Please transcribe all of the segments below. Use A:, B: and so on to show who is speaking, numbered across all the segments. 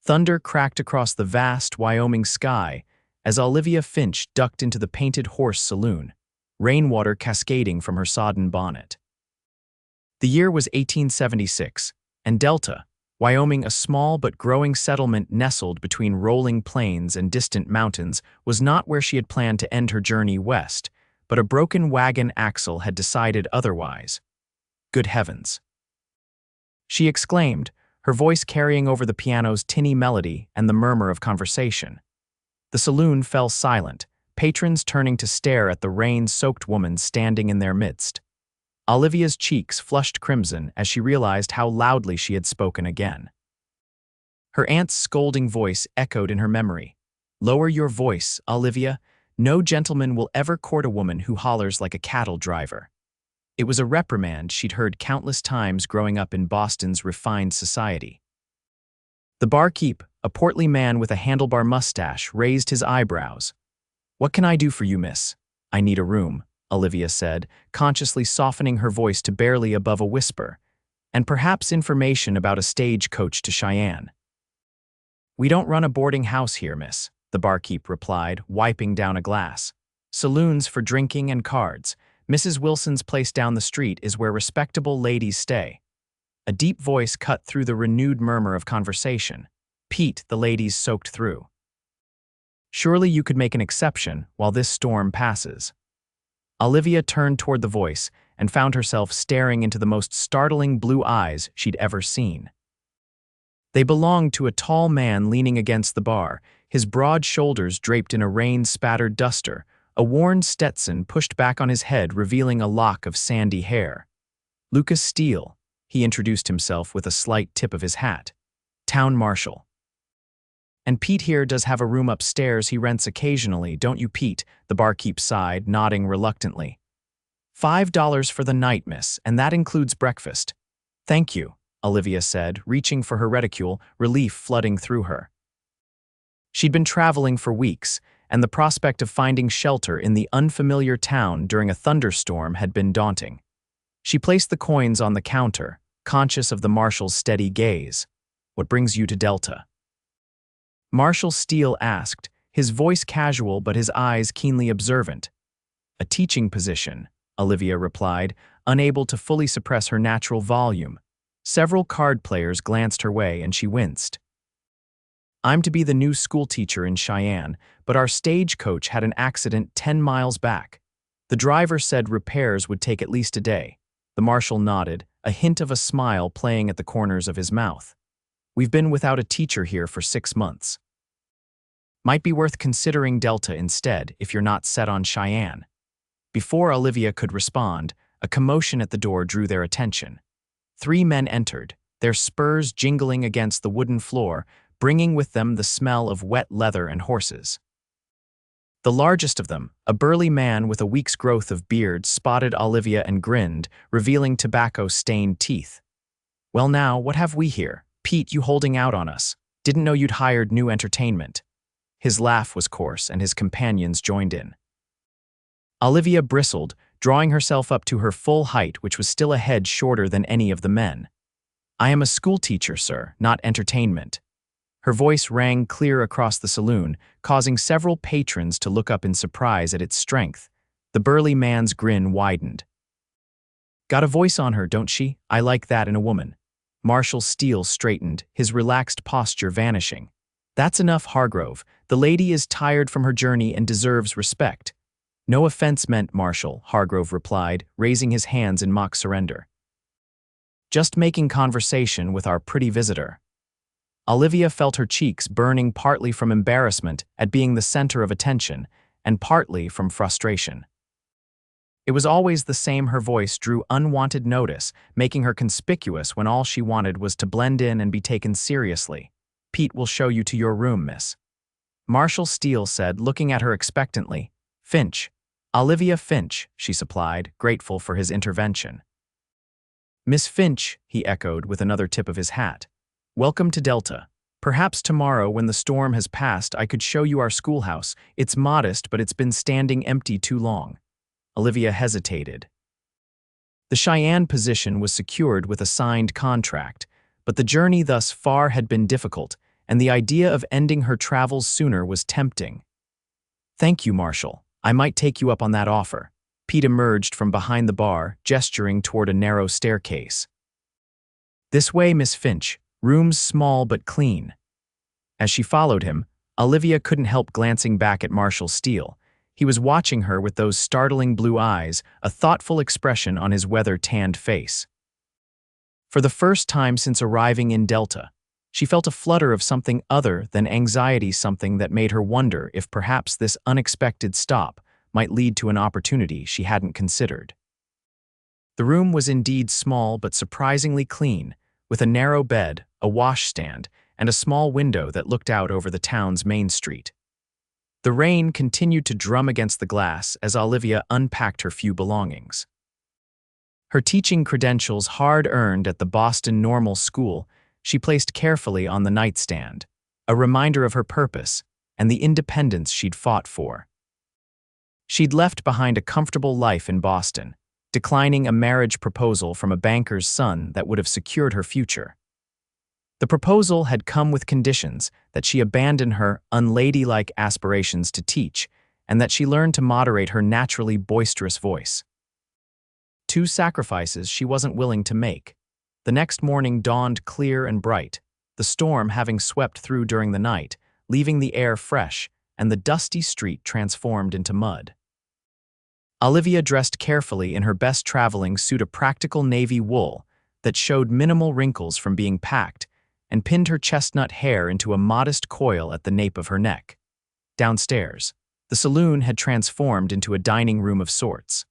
A: Thunder cracked across the vast Wyoming sky as Olivia Finch ducked into the Painted Horse Saloon, rainwater cascading from her sodden bonnet. The year was 1876, and Delta, Wyoming, a small but growing settlement nestled between rolling plains and distant mountains, was not where she had planned to end her journey west, but a broken wagon axle had decided otherwise. Good heavens! She exclaimed, her voice carrying over the piano's tinny melody and the murmur of conversation. The saloon fell silent, patrons turning to stare at the rain-soaked woman standing in their midst. Olivia's cheeks flushed crimson as she realized how loudly she had spoken again. Her aunt's scolding voice echoed in her memory. "Lower your voice, Olivia. No gentleman will ever court a woman who hollers like a cattle driver." It was a reprimand she'd heard countless times growing up in Boston's refined society. The barkeep, a portly man with a handlebar mustache, raised his eyebrows. "What can I do for you, miss?" "I need a room," Olivia said, consciously softening her voice to barely above a whisper, "and perhaps information about a stagecoach to Cheyenne." "We don't run a boarding house here, miss," the barkeep replied, wiping down a glass. "Saloons for drinking and cards. Mrs. Wilson's place down the street is where respectable ladies stay." A deep voice cut through the renewed murmur of conversation. "Pete, the ladies soaked through. Surely you could make an exception while this storm passes." Olivia turned toward the voice and found herself staring into the most startling blue eyes she'd ever seen. They belonged to a tall man leaning against the bar, his broad shoulders draped in a rain-spattered duster, a worn Stetson pushed back on his head revealing a lock of sandy hair. "Lucas Steele," he introduced himself with a slight tip of his hat. "Town marshal. And Pete here does have a room upstairs he rents occasionally, don't you, Pete?" the barkeep sighed, nodding reluctantly. $5 for the night, miss, and that includes breakfast." "Thank you," Olivia said, reaching for her reticule, relief flooding through her. She'd been traveling for weeks, and the prospect of finding shelter in the unfamiliar town during a thunderstorm had been daunting. She placed the coins on the counter, conscious of the marshal's steady gaze. "What brings you to Delta?" Marshal Steele asked, his voice casual but his eyes keenly observant. "A teaching position," Olivia replied, unable to fully suppress her natural volume. Several card players glanced her way and she winced. "I'm to be the new schoolteacher in Cheyenne, but our stagecoach had an accident 10 miles back. The driver said repairs would take at least a day." The marshal nodded, a hint of a smile playing at the corners of his mouth. "We've been without a teacher here for 6 months. Might be worth considering Delta instead if you're not set on Cheyenne." Before Olivia could respond, a commotion at the door drew their attention. 3 men entered, their spurs jingling against the wooden floor, bringing with them the smell of wet leather and horses. The largest of them, a burly man with a week's growth of beard, spotted Olivia and grinned, revealing tobacco-stained teeth. "Well now, what have we here? Pete, you holding out on us. Didn't know you'd hired new entertainment." His laugh was coarse, and his companions joined in. Olivia bristled, drawing herself up to her full height, which was still a head shorter than any of the men. "I am a schoolteacher, sir, not entertainment." Her voice rang clear across the saloon, causing several patrons to look up in surprise at its strength. The burly man's grin widened. "Got a voice on her, don't she? I like that in a woman." Marshal Steele straightened, his relaxed posture vanishing. "That's enough, Hargrove. The lady is tired from her journey and deserves respect." "No offense meant, Marshal," Hargrove replied, raising his hands in mock surrender. "Just making conversation with our pretty visitor." Olivia felt her cheeks burning, partly from embarrassment at being the center of attention and partly from frustration. It was always the same. Her voice drew unwanted notice, making her conspicuous when all she wanted was to blend in and be taken seriously. "Pete will show you to your room, miss," Marshal Steele said, looking at her expectantly. "Finch. Olivia Finch," she supplied, grateful for his intervention. "Miss Finch," he echoed with another tip of his hat. "Welcome to Delta. Perhaps tomorrow, when the storm has passed, I could show you our schoolhouse. It's modest, but it's been standing empty too long." Olivia hesitated. The Cheyenne position was secured with a signed contract, but the journey thus far had been difficult, and the idea of ending her travels sooner was tempting. "Thank you, Marshal. I might take you up on that offer." Pete emerged from behind the bar, gesturing toward a narrow staircase. "This way, Miss Finch. Rooms small but clean." As she followed him, Olivia couldn't help glancing back at Marshal Steele. He was watching her with those startling blue eyes, a thoughtful expression on his weather-tanned face. For the first time since arriving in Delta, she felt a flutter of something other than anxiety, something that made her wonder if perhaps this unexpected stop might lead to an opportunity she hadn't considered. The room was indeed small but surprisingly clean, with a narrow bed, a washstand, and a small window that looked out over the town's main street. The rain continued to drum against the glass as Olivia unpacked her few belongings. Her teaching credentials, hard-earned at the Boston Normal School, she placed carefully on the nightstand, a reminder of her purpose and the independence she'd fought for. She'd left behind a comfortable life in Boston, declining a marriage proposal from a banker's son that would have secured her future. The proposal had come with conditions that she abandon her unladylike aspirations to teach and that she learn to moderate her naturally boisterous voice. Two sacrifices she wasn't willing to make. The next morning dawned clear and bright, the storm having swept through during the night, leaving the air fresh and the dusty street transformed into mud. Olivia dressed carefully in her best traveling suit of practical navy wool that showed minimal wrinkles from being packed, and pinned her chestnut hair into a modest coil at the nape of her neck. Downstairs, the saloon had transformed into a dining room of sorts.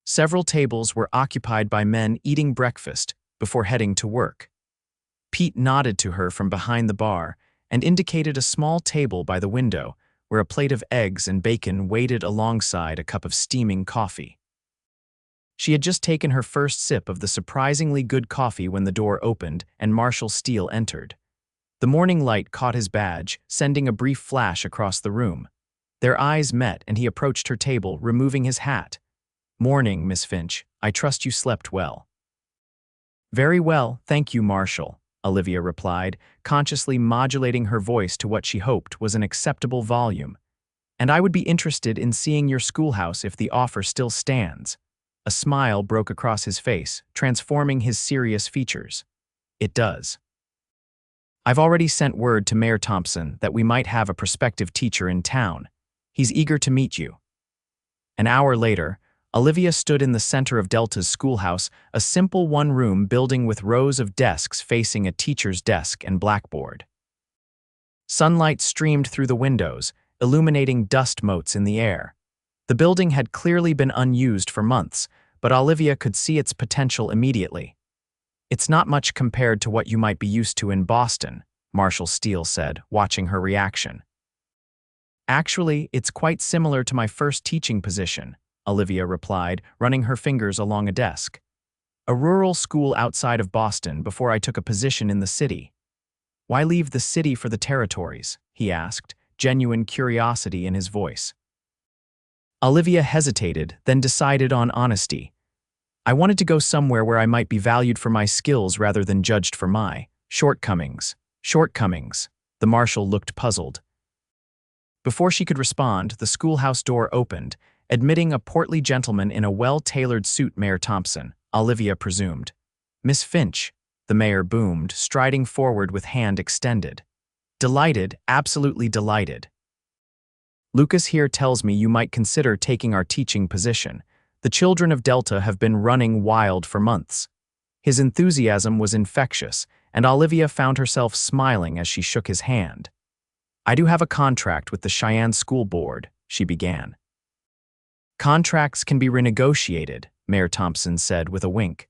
A: Several tables were occupied by men eating breakfast before heading to work. Pete nodded to her from behind the bar and indicated a small table by the window where a plate of eggs and bacon waited alongside a cup of steaming coffee. She had just taken her first sip of the surprisingly good coffee when the door opened and Marshal Steele entered. The morning light caught his badge, sending a brief flash across the room. Their eyes met and he approached her table, removing his hat. "Morning, Miss Finch. I trust you slept well." "Very well, thank you, Marshal," Olivia replied, consciously modulating her voice to what she hoped was an acceptable volume. "And I would be interested in seeing your schoolhouse if the offer still stands." A smile broke across his face, transforming his serious features. "It does. I've already sent word to Mayor Thompson that we might have a prospective teacher in town. He's eager to meet you." An hour later, Olivia stood in the center of Delta's schoolhouse, a simple one-room building with rows of desks facing a teacher's desk and blackboard. Sunlight streamed through the windows, illuminating dust motes in the air. The building had clearly been unused for months, but Olivia could see its potential immediately. "It's not much compared to what you might be used to in Boston," Marshal Steele said, watching her reaction. "Actually, it's quite similar to my first teaching position," Olivia replied, running her fingers along a desk. "A rural school outside of Boston before I took a position in the city." "Why leave the city for the territories?" he asked, genuine curiosity in his voice. Olivia hesitated, then decided on honesty. "I wanted to go somewhere where I might be valued for my skills rather than judged for my shortcomings." "Shortcomings?" The marshal looked puzzled. Before she could respond, the schoolhouse door opened, admitting a portly gentleman in a well-tailored suit. "Mayor Thompson," Olivia presumed. "Miss Finch," the mayor boomed, striding forward with hand extended. "Delighted, absolutely delighted. Lucas here tells me you might consider taking our teaching position. The children of Delta have been running wild for months." His enthusiasm was infectious, and Olivia found herself smiling as she shook his hand. "I do have a contract with the Cheyenne School Board," she began. "Contracts can be renegotiated," Mayor Thompson said with a wink.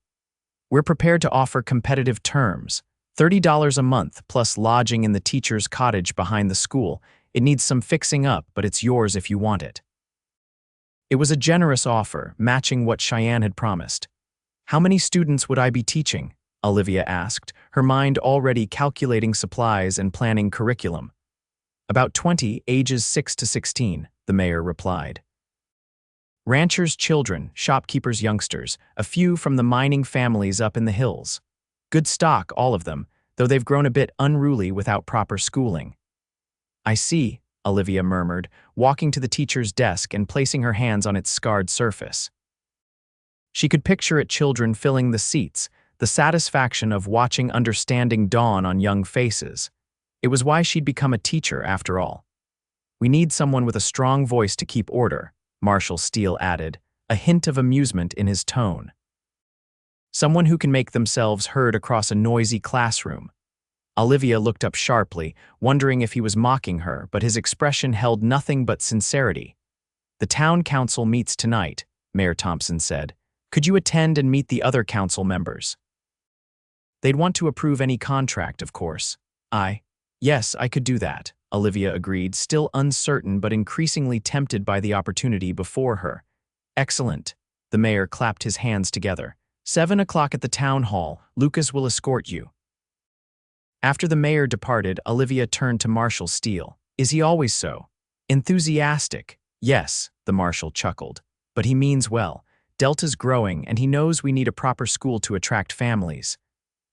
A: "We're prepared to offer competitive terms, $30 a month plus lodging in the teacher's cottage behind the school. It needs some fixing up, but it's yours if you want it." It was a generous offer, matching what Cheyenne had promised. "How many students would I be teaching?" Olivia asked, her mind already calculating supplies and planning curriculum. "About 20, ages 6 to 16, the mayor replied. "Ranchers' children, shopkeepers' youngsters, a few from the mining families up in the hills. Good stock, all of them, though they've grown a bit unruly without proper schooling. I see, Olivia murmured, walking to the teacher's desk and placing her hands on its scarred surface. She could picture it children filling the seats, the satisfaction of watching understanding dawn on young faces. It was why she'd become a teacher, after all. We need someone with a strong voice to keep order, Marshal Steele added, a hint of amusement in his tone. Someone who can make themselves heard across a noisy classroom. Olivia looked up sharply, wondering if he was mocking her, but his expression held nothing but sincerity. The town council meets tonight, Mayor Thompson said. Could you attend and meet the other council members? They'd want to approve any contract, of course. Yes, I could do that, Olivia agreed, still uncertain but increasingly tempted by the opportunity before her. Excellent. The mayor clapped his hands together. 7 o'clock at the town hall. Lucas will escort you. After the mayor departed, Olivia turned to Marshal Steele. Is he always so? Enthusiastic. Yes, the marshal chuckled. But he means well. Delta's growing, and he knows we need a proper school to attract families.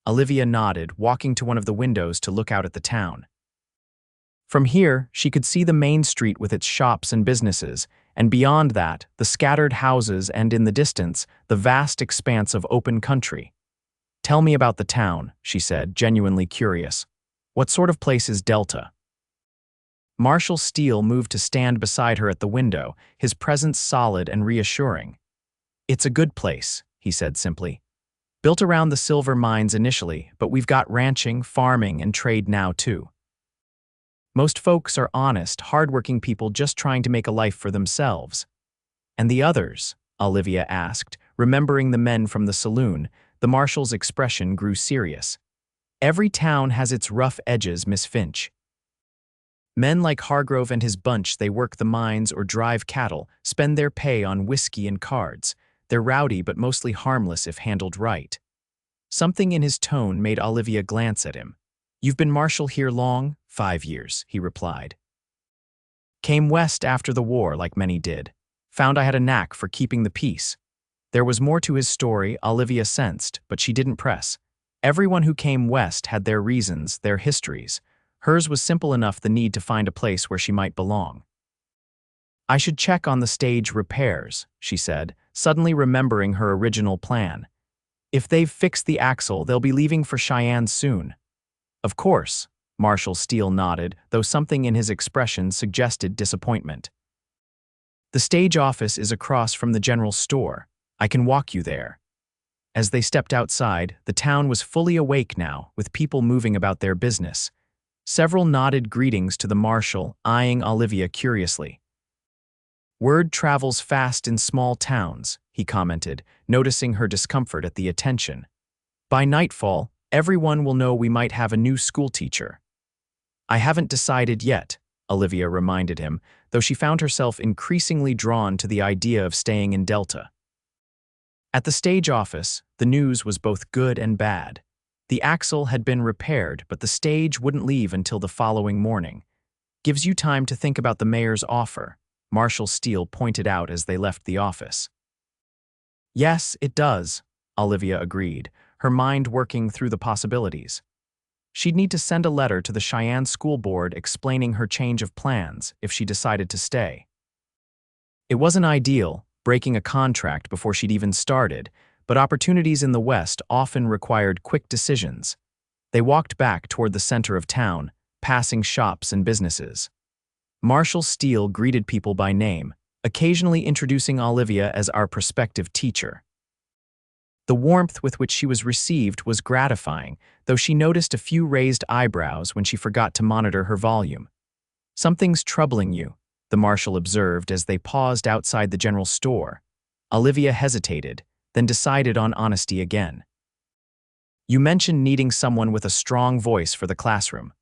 A: Olivia nodded, walking to one of the windows to look out at the town. From here, she could see the main street with its shops and businesses, and beyond that, the scattered houses and, in the distance, the vast expanse of open country. Tell me about the town, she said, genuinely curious. What sort of place is Delta? Marshal Steele moved to stand beside her at the window, his presence solid and reassuring. It's a good place, he said simply. Built around the silver mines initially, but we've got ranching, farming, and trade now too. Most folks are honest, hardworking people just trying to make a life for themselves. And the others? Olivia asked, remembering the men from the saloon. The marshal's expression grew serious. Every town has its rough edges, Miss Finch. Men like Hargrove and his bunch, they work the mines or drive cattle, spend their pay on whiskey and cards. They're rowdy but mostly harmless if handled right. Something in his tone made Olivia glance at him. You've been marshal here long? 5 years, he replied. Came west after the war, like many did. Found I had a knack for keeping the peace. There was more to his story, Olivia sensed, but she didn't press. Everyone who came west had their reasons, their histories. Hers was simple enough, the need to find a place where she might belong. I should check on the stage repairs, she said, suddenly remembering her original plan. If they've fixed the axle, they'll be leaving for Cheyenne soon. Of course, Marshal Steele nodded, though something in his expression suggested disappointment. The stage office is across from the general store. I can walk you there. As they stepped outside, the town was fully awake now, with people moving about their business. Several nodded greetings to the marshal, eyeing Olivia curiously. Word travels fast in small towns, he commented, noticing her discomfort at the attention. By nightfall, everyone will know we might have a new schoolteacher. I haven't decided yet, Olivia reminded him, though she found herself increasingly drawn to the idea of staying in Delta. At the stage office, the news was both good and bad. The axle had been repaired, but the stage wouldn't leave until the following morning. Gives you time to think about the mayor's offer, Marshal Steele pointed out as they left the office. Yes, it does, Olivia agreed, her mind working through the possibilities. She'd need to send a letter to the Cheyenne School Board explaining her change of plans if she decided to stay. It wasn't ideal, breaking a contract before she'd even started, but opportunities in the West often required quick decisions. They walked back toward the center of town, passing shops and businesses. Marshal Steele greeted people by name, occasionally introducing Olivia as our prospective teacher. The warmth with which she was received was gratifying, though she noticed a few raised eyebrows when she forgot to monitor her volume. Something's troubling you, the marshal observed as they paused outside the general store. Olivia hesitated, then decided on honesty again. You mentioned needing someone with a strong voice for the classroom.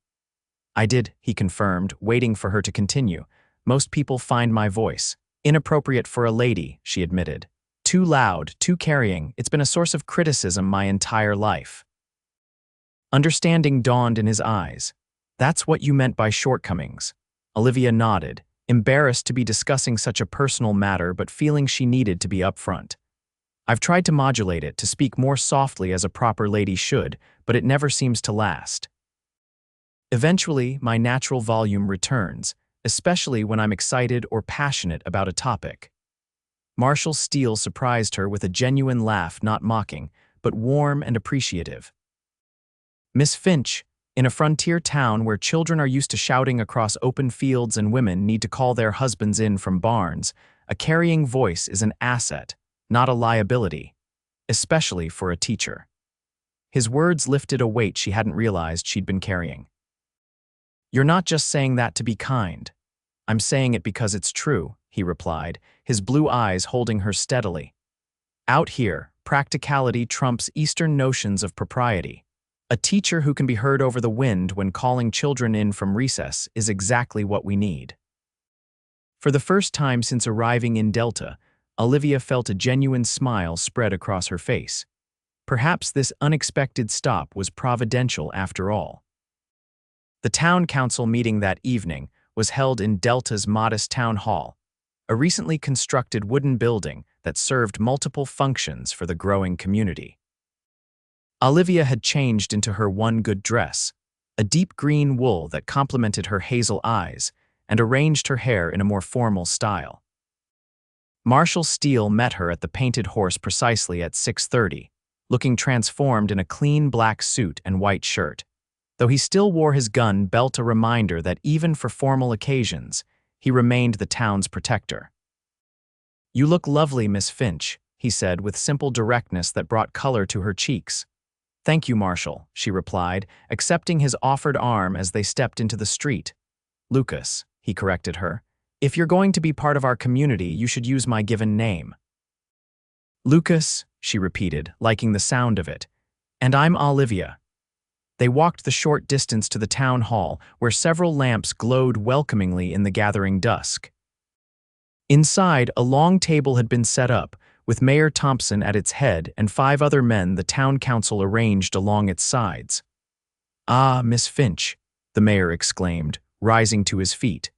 A: I did, he confirmed, waiting for her to continue. Most people find my voice inappropriate for a lady, she admitted. Too loud, too carrying. It's been a source of criticism my entire life. Understanding dawned in his eyes. That's what you meant by shortcomings. Olivia nodded, embarrassed to be discussing such a personal matter but feeling she needed to be upfront. I've tried to modulate it to speak more softly as a proper lady should, but it never seems to last. Eventually, my natural volume returns, especially when I'm excited or passionate about a topic. Marshal Steele surprised her with a genuine laugh, not mocking, but warm and appreciative. Miss Finch, in a frontier town where children are used to shouting across open fields and women need to call their husbands in from barns, a carrying voice is an asset, not a liability, especially for a teacher. His words lifted a weight she hadn't realized she'd been carrying. "You're not just saying that to be kind. I'm saying it because it's true," he replied, his blue eyes holding her steadily. "Out here, practicality trumps Eastern notions of propriety. A teacher who can be heard over the wind when calling children in from recess is exactly what we need." For the first time since arriving in Delta, Olivia felt a genuine smile spread across her face. Perhaps this unexpected stop was providential after all. The town council meeting that evening was held in Delta's modest town hall, a recently constructed wooden building that served multiple functions for the growing community. Olivia had changed into her one good dress, a deep green wool that complemented her hazel eyes, and arranged her hair in a more formal style. Marshal Steele met her at the Painted Horse precisely at 6:30, looking transformed in a clean black suit and white shirt, though he still wore his gun belt, a reminder that even for formal occasions, he remained the town's protector. "You look lovely, Miss Finch," he said with simple directness that brought color to her cheeks. "Thank you, Marshal," she replied, accepting his offered arm as they stepped into the street. "Lucas," he corrected her. "If you're going to be part of our community, you should use my given name." "Lucas," she repeated, liking the sound of it. "And I'm Olivia." They walked the short distance to the town hall, where several lamps glowed welcomingly in the gathering dusk. Inside, a long table had been set up, with Mayor Thompson at its head and 5 other men the town council arranged along its sides. "Ah, Miss Finch," the mayor exclaimed, rising to his feet.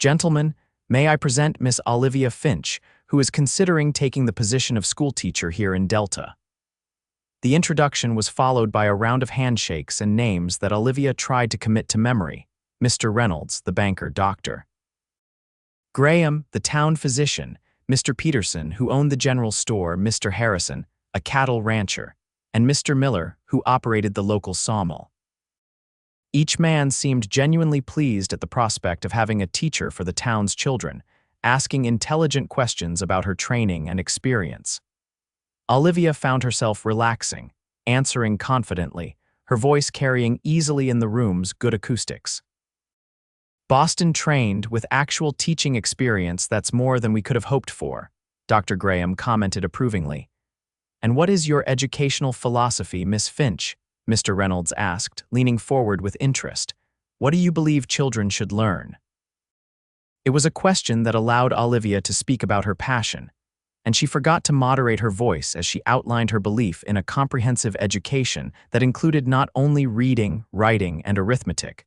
A: "Gentlemen, may I present Miss Olivia Finch, who is considering taking the position of schoolteacher here in Delta." The introduction was followed by a round of handshakes and names that Olivia tried to commit to memory: Mr. Reynolds, the banker doctor; Graham, the town physician; Mr. Peterson, who owned the general store; Mr. Harrison, a cattle rancher; and Mr. Miller, who operated the local sawmill. Each man seemed genuinely pleased at the prospect of having a teacher for the town's children, asking intelligent questions about her training and experience. Olivia found herself relaxing, answering confidently, her voice carrying easily in the room's good acoustics. "Boston trained with actual teaching experience, that's more than we could have hoped for," Dr. Graham commented approvingly. "And what is your educational philosophy, Miss Finch?" Mr. Reynolds asked, leaning forward with interest. "What do you believe children should learn?" It was a question that allowed Olivia to speak about her passion, and she forgot to moderate her voice as she outlined her belief in a comprehensive education that included not only reading, writing, and arithmetic,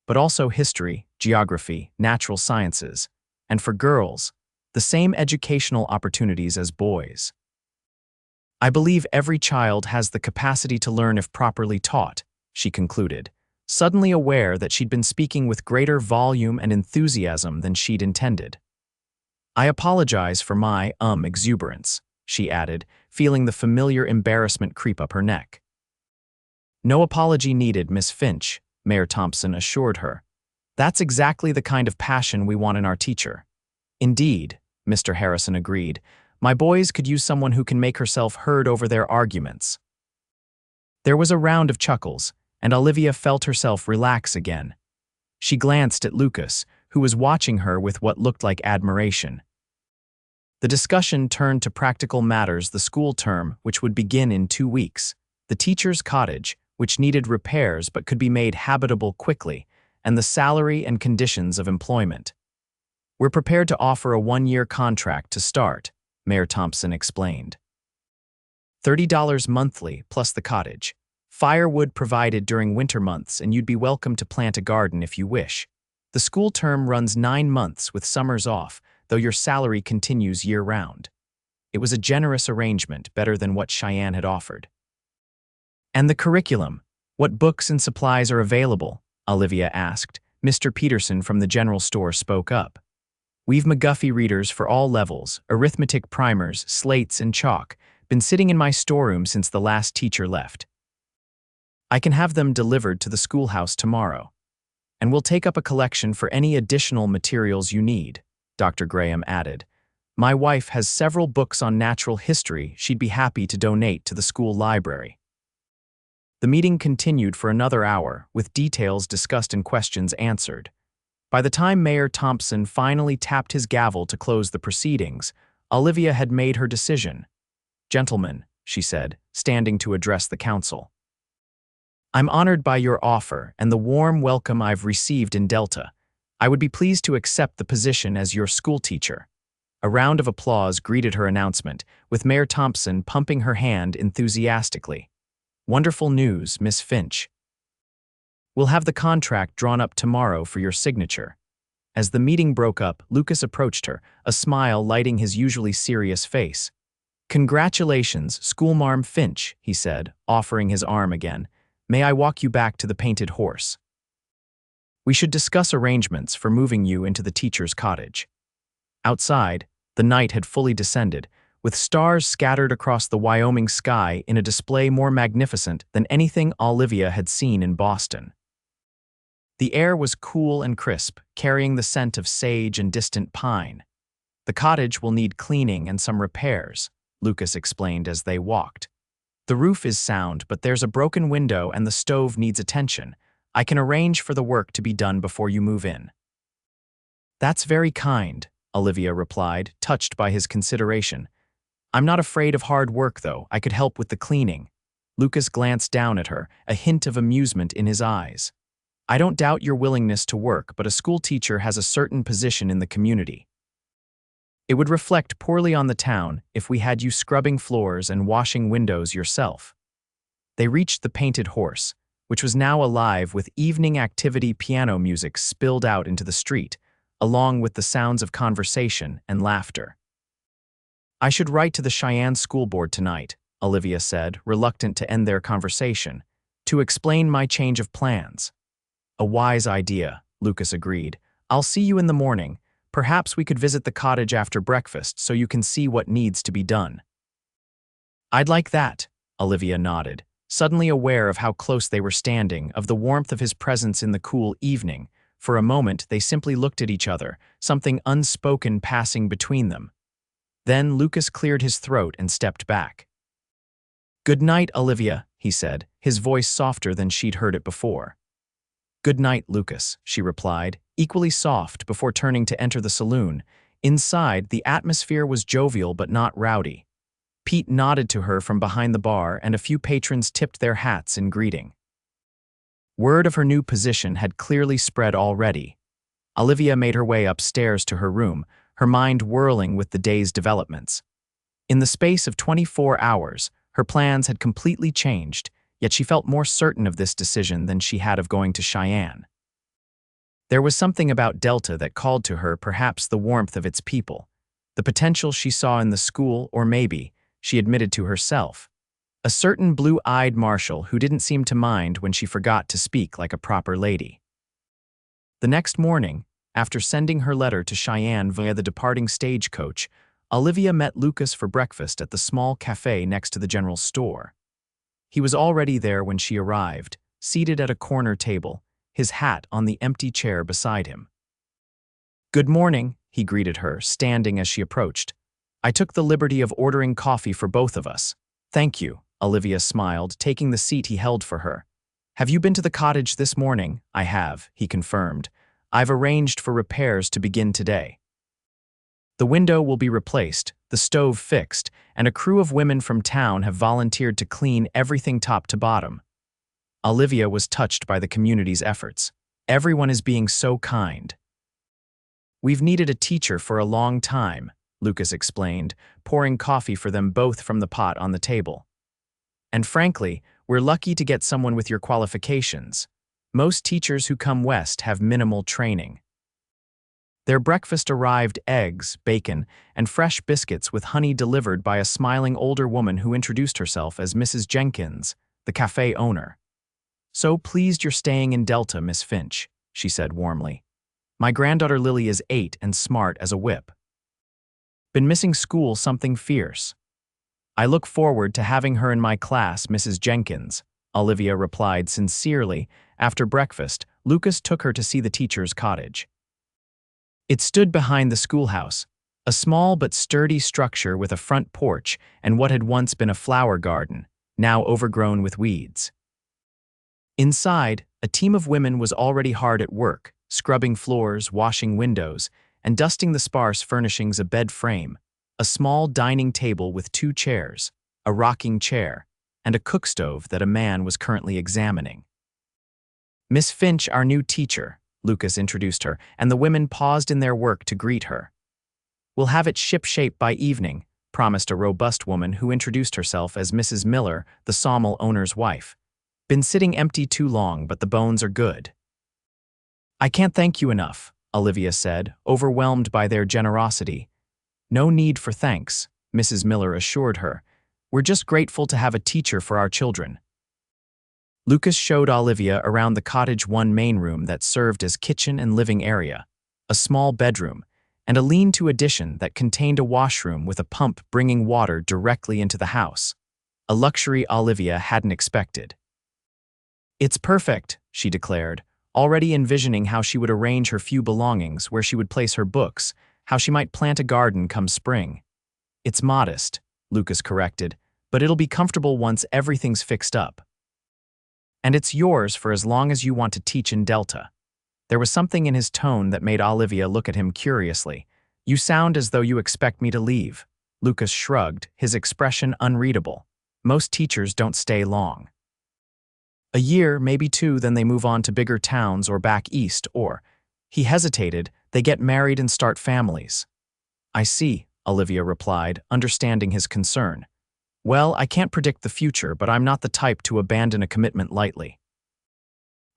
A: but also history, geography, natural sciences, and for girls, the same educational opportunities as boys. "I believe every child has the capacity to learn if properly taught," she concluded, suddenly aware that she'd been speaking with greater volume and enthusiasm than she'd intended. "I apologize for my, exuberance," she added, feeling the familiar embarrassment creep up her neck. "No apology needed, Miss Finch," Mayor Thompson assured her. "That's exactly the kind of passion we want in our teacher." "Indeed," Mr. Harrison agreed, "my boys could use someone who can make herself heard over their arguments." There was a round of chuckles, and Olivia felt herself relax again. She glanced at Lucas, who was watching her with what looked like admiration. The discussion turned to practical matters: the school term, which would begin in 2 weeks, the teacher's cottage, which needed repairs but could be made habitable quickly, and the salary and conditions of employment. "We're prepared to offer a 1-year contract to start," Mayor Thompson explained. $30 monthly plus the cottage. Firewood provided during winter months, and you'd be welcome to plant a garden if you wish. The school term runs 9 months with summers off, though your salary continues year-round. It was a generous arrangement, better than what Cheyenne had offered. And the curriculum. What books and supplies are available? Olivia asked. Mr. Peterson from the general store spoke up. We've McGuffey readers for all levels, arithmetic primers, slates, and chalk. Been sitting in my storeroom since the last teacher left. I can have them delivered to the schoolhouse tomorrow. And we'll take up a collection for any additional materials you need, Dr. Graham added. My wife has several books on natural history she'd be happy to donate to the school library. The meeting continued for another hour, with details discussed and questions answered. By the time Mayor Thompson finally tapped his gavel to close the proceedings, Olivia had made her decision. Gentlemen, she said, standing to address the council. I'm honored by your offer and the warm welcome I've received in Delta. I would be pleased to accept the position as your schoolteacher. A round of applause greeted her announcement, with Mayor Thompson pumping her hand enthusiastically. Wonderful news, Miss Finch. We'll have the contract drawn up tomorrow for your signature. As the meeting broke up, Lucas approached her, a smile lighting his usually serious face. Congratulations, Schoolmarm Finch, he said, offering his arm again. May I walk you back to the painted horse? We should discuss arrangements for moving you into the teacher's cottage. Outside, the night had fully descended, with stars scattered across the Wyoming sky in a display more magnificent than anything Olivia had seen in Boston. The air was cool and crisp, carrying the scent of sage and distant pine. The cottage will need cleaning and some repairs, Lucas explained as they walked. The roof is sound, but there's a broken window and the stove needs attention. I can arrange for the work to be done before you move in. That's very kind, Olivia replied, touched by his consideration. I'm not afraid of hard work, though. I could help with the cleaning. Lucas glanced down at her, a hint of amusement in his eyes. I don't doubt your willingness to work, but a schoolteacher has a certain position in the community. It would reflect poorly on the town if we had you scrubbing floors and washing windows yourself. They reached the painted horse, which was now alive with evening activity piano music spilled out into the street, along with the sounds of conversation and laughter. I should write to the Cheyenne School Board tonight, Olivia said, reluctant to end their conversation, to explain my change of plans. A wise idea, Lucas agreed. I'll see you in the morning. Perhaps we could visit the cottage after breakfast so you can see what needs to be done. I'd like that, Olivia nodded, suddenly aware of how close they were standing, of the warmth of his presence in the cool evening. For a moment, they simply looked at each other, something unspoken passing between them. Then Lucas cleared his throat and stepped back. Good night, Olivia, he said, his voice softer than she'd heard it before. Good night, Lucas, she replied, equally soft before turning to enter the saloon. Inside, the atmosphere was jovial but not rowdy. Pete nodded to her from behind the bar and a few patrons tipped their hats in greeting. Word of her new position had clearly spread already. Olivia made her way upstairs to her room, her mind whirling with the day's developments. In the space of 24 hours, her plans had completely changed, yet she felt more certain of this decision than she had of going to Cheyenne. There was something about Delta that called to her, perhaps the warmth of its people, the potential she saw in the school, or maybe, she admitted to herself, a certain blue-eyed marshal who didn't seem to mind when she forgot to speak like a proper lady. The next morning, after sending her letter to Cheyenne via the departing stagecoach, Olivia met Lucas for breakfast at the small cafe next to the general store. He was already there when she arrived, seated at a corner table, his hat on the empty chair beside him. Good morning, he greeted her, standing as she approached. I took the liberty of ordering coffee for both of us. Thank you, Olivia smiled, taking the seat he held for her. Have you been to the cottage this morning? I have, he confirmed. I've arranged for repairs to begin today. The window will be replaced, the stove fixed, and a crew of women from town have volunteered to clean everything top to bottom. Olivia was touched by the community's efforts. Everyone is being so kind. We've needed a teacher for a long time, Lucas explained, pouring coffee for them both from the pot on the table. And frankly, we're lucky to get someone with your qualifications. Most teachers who come west have minimal training. Their breakfast arrived eggs, bacon, and fresh biscuits with honey delivered by a smiling older woman who introduced herself as Mrs. Jenkins, the cafe owner. "So pleased you're staying in Delta, Miss Finch," she said warmly. "My granddaughter Lily is 8 and smart as a whip. Been missing school something fierce. I look forward to having her in my class, Mrs. Jenkins," Olivia replied sincerely. After breakfast, Lucas took her to see the teacher's cottage. It stood behind the schoolhouse, a small but sturdy structure with a front porch and what had once been a flower garden, now overgrown with weeds. Inside, a team of women was already hard at work, scrubbing floors, washing windows, and dusting the sparse furnishings: a bed frame, a small dining table with 2 chairs, a rocking chair, and a cook stove that a man was currently examining. "Miss Finch, our new teacher," Lucas introduced her, and the women paused in their work to greet her. "We'll have it ship-shape by evening," promised a robust woman who introduced herself as Mrs. Miller, the sawmill owner's wife. "Been sitting empty too long, but the bones are good." "I can't thank you enough," Olivia said, overwhelmed by their generosity. "No need for thanks," Mrs. Miller assured her. "We're just grateful to have a teacher for our children." Lucas showed Olivia around the cottage. One main room that served as kitchen and living area, a small bedroom, and a lean-to addition that contained a washroom with a pump bringing water directly into the house, a luxury Olivia hadn't expected. "It's perfect," she declared, already envisioning how she would arrange her few belongings, where she would place her books, how she might plant a garden come spring. "It's modest," Lucas corrected, "but it'll be comfortable once everything's fixed up. And it's yours for as long as you want to teach in Delta." There was something in his tone that made Olivia look at him curiously. "You sound as though you expect me to leave." Lucas shrugged, his expression unreadable. "Most teachers don't stay long. A year, maybe 2, then they move on to bigger towns or back east, or," he hesitated, "they get married and start families." "I see," Olivia replied, understanding his concern. "Well, I can't predict the future, but I'm not the type to abandon a commitment lightly.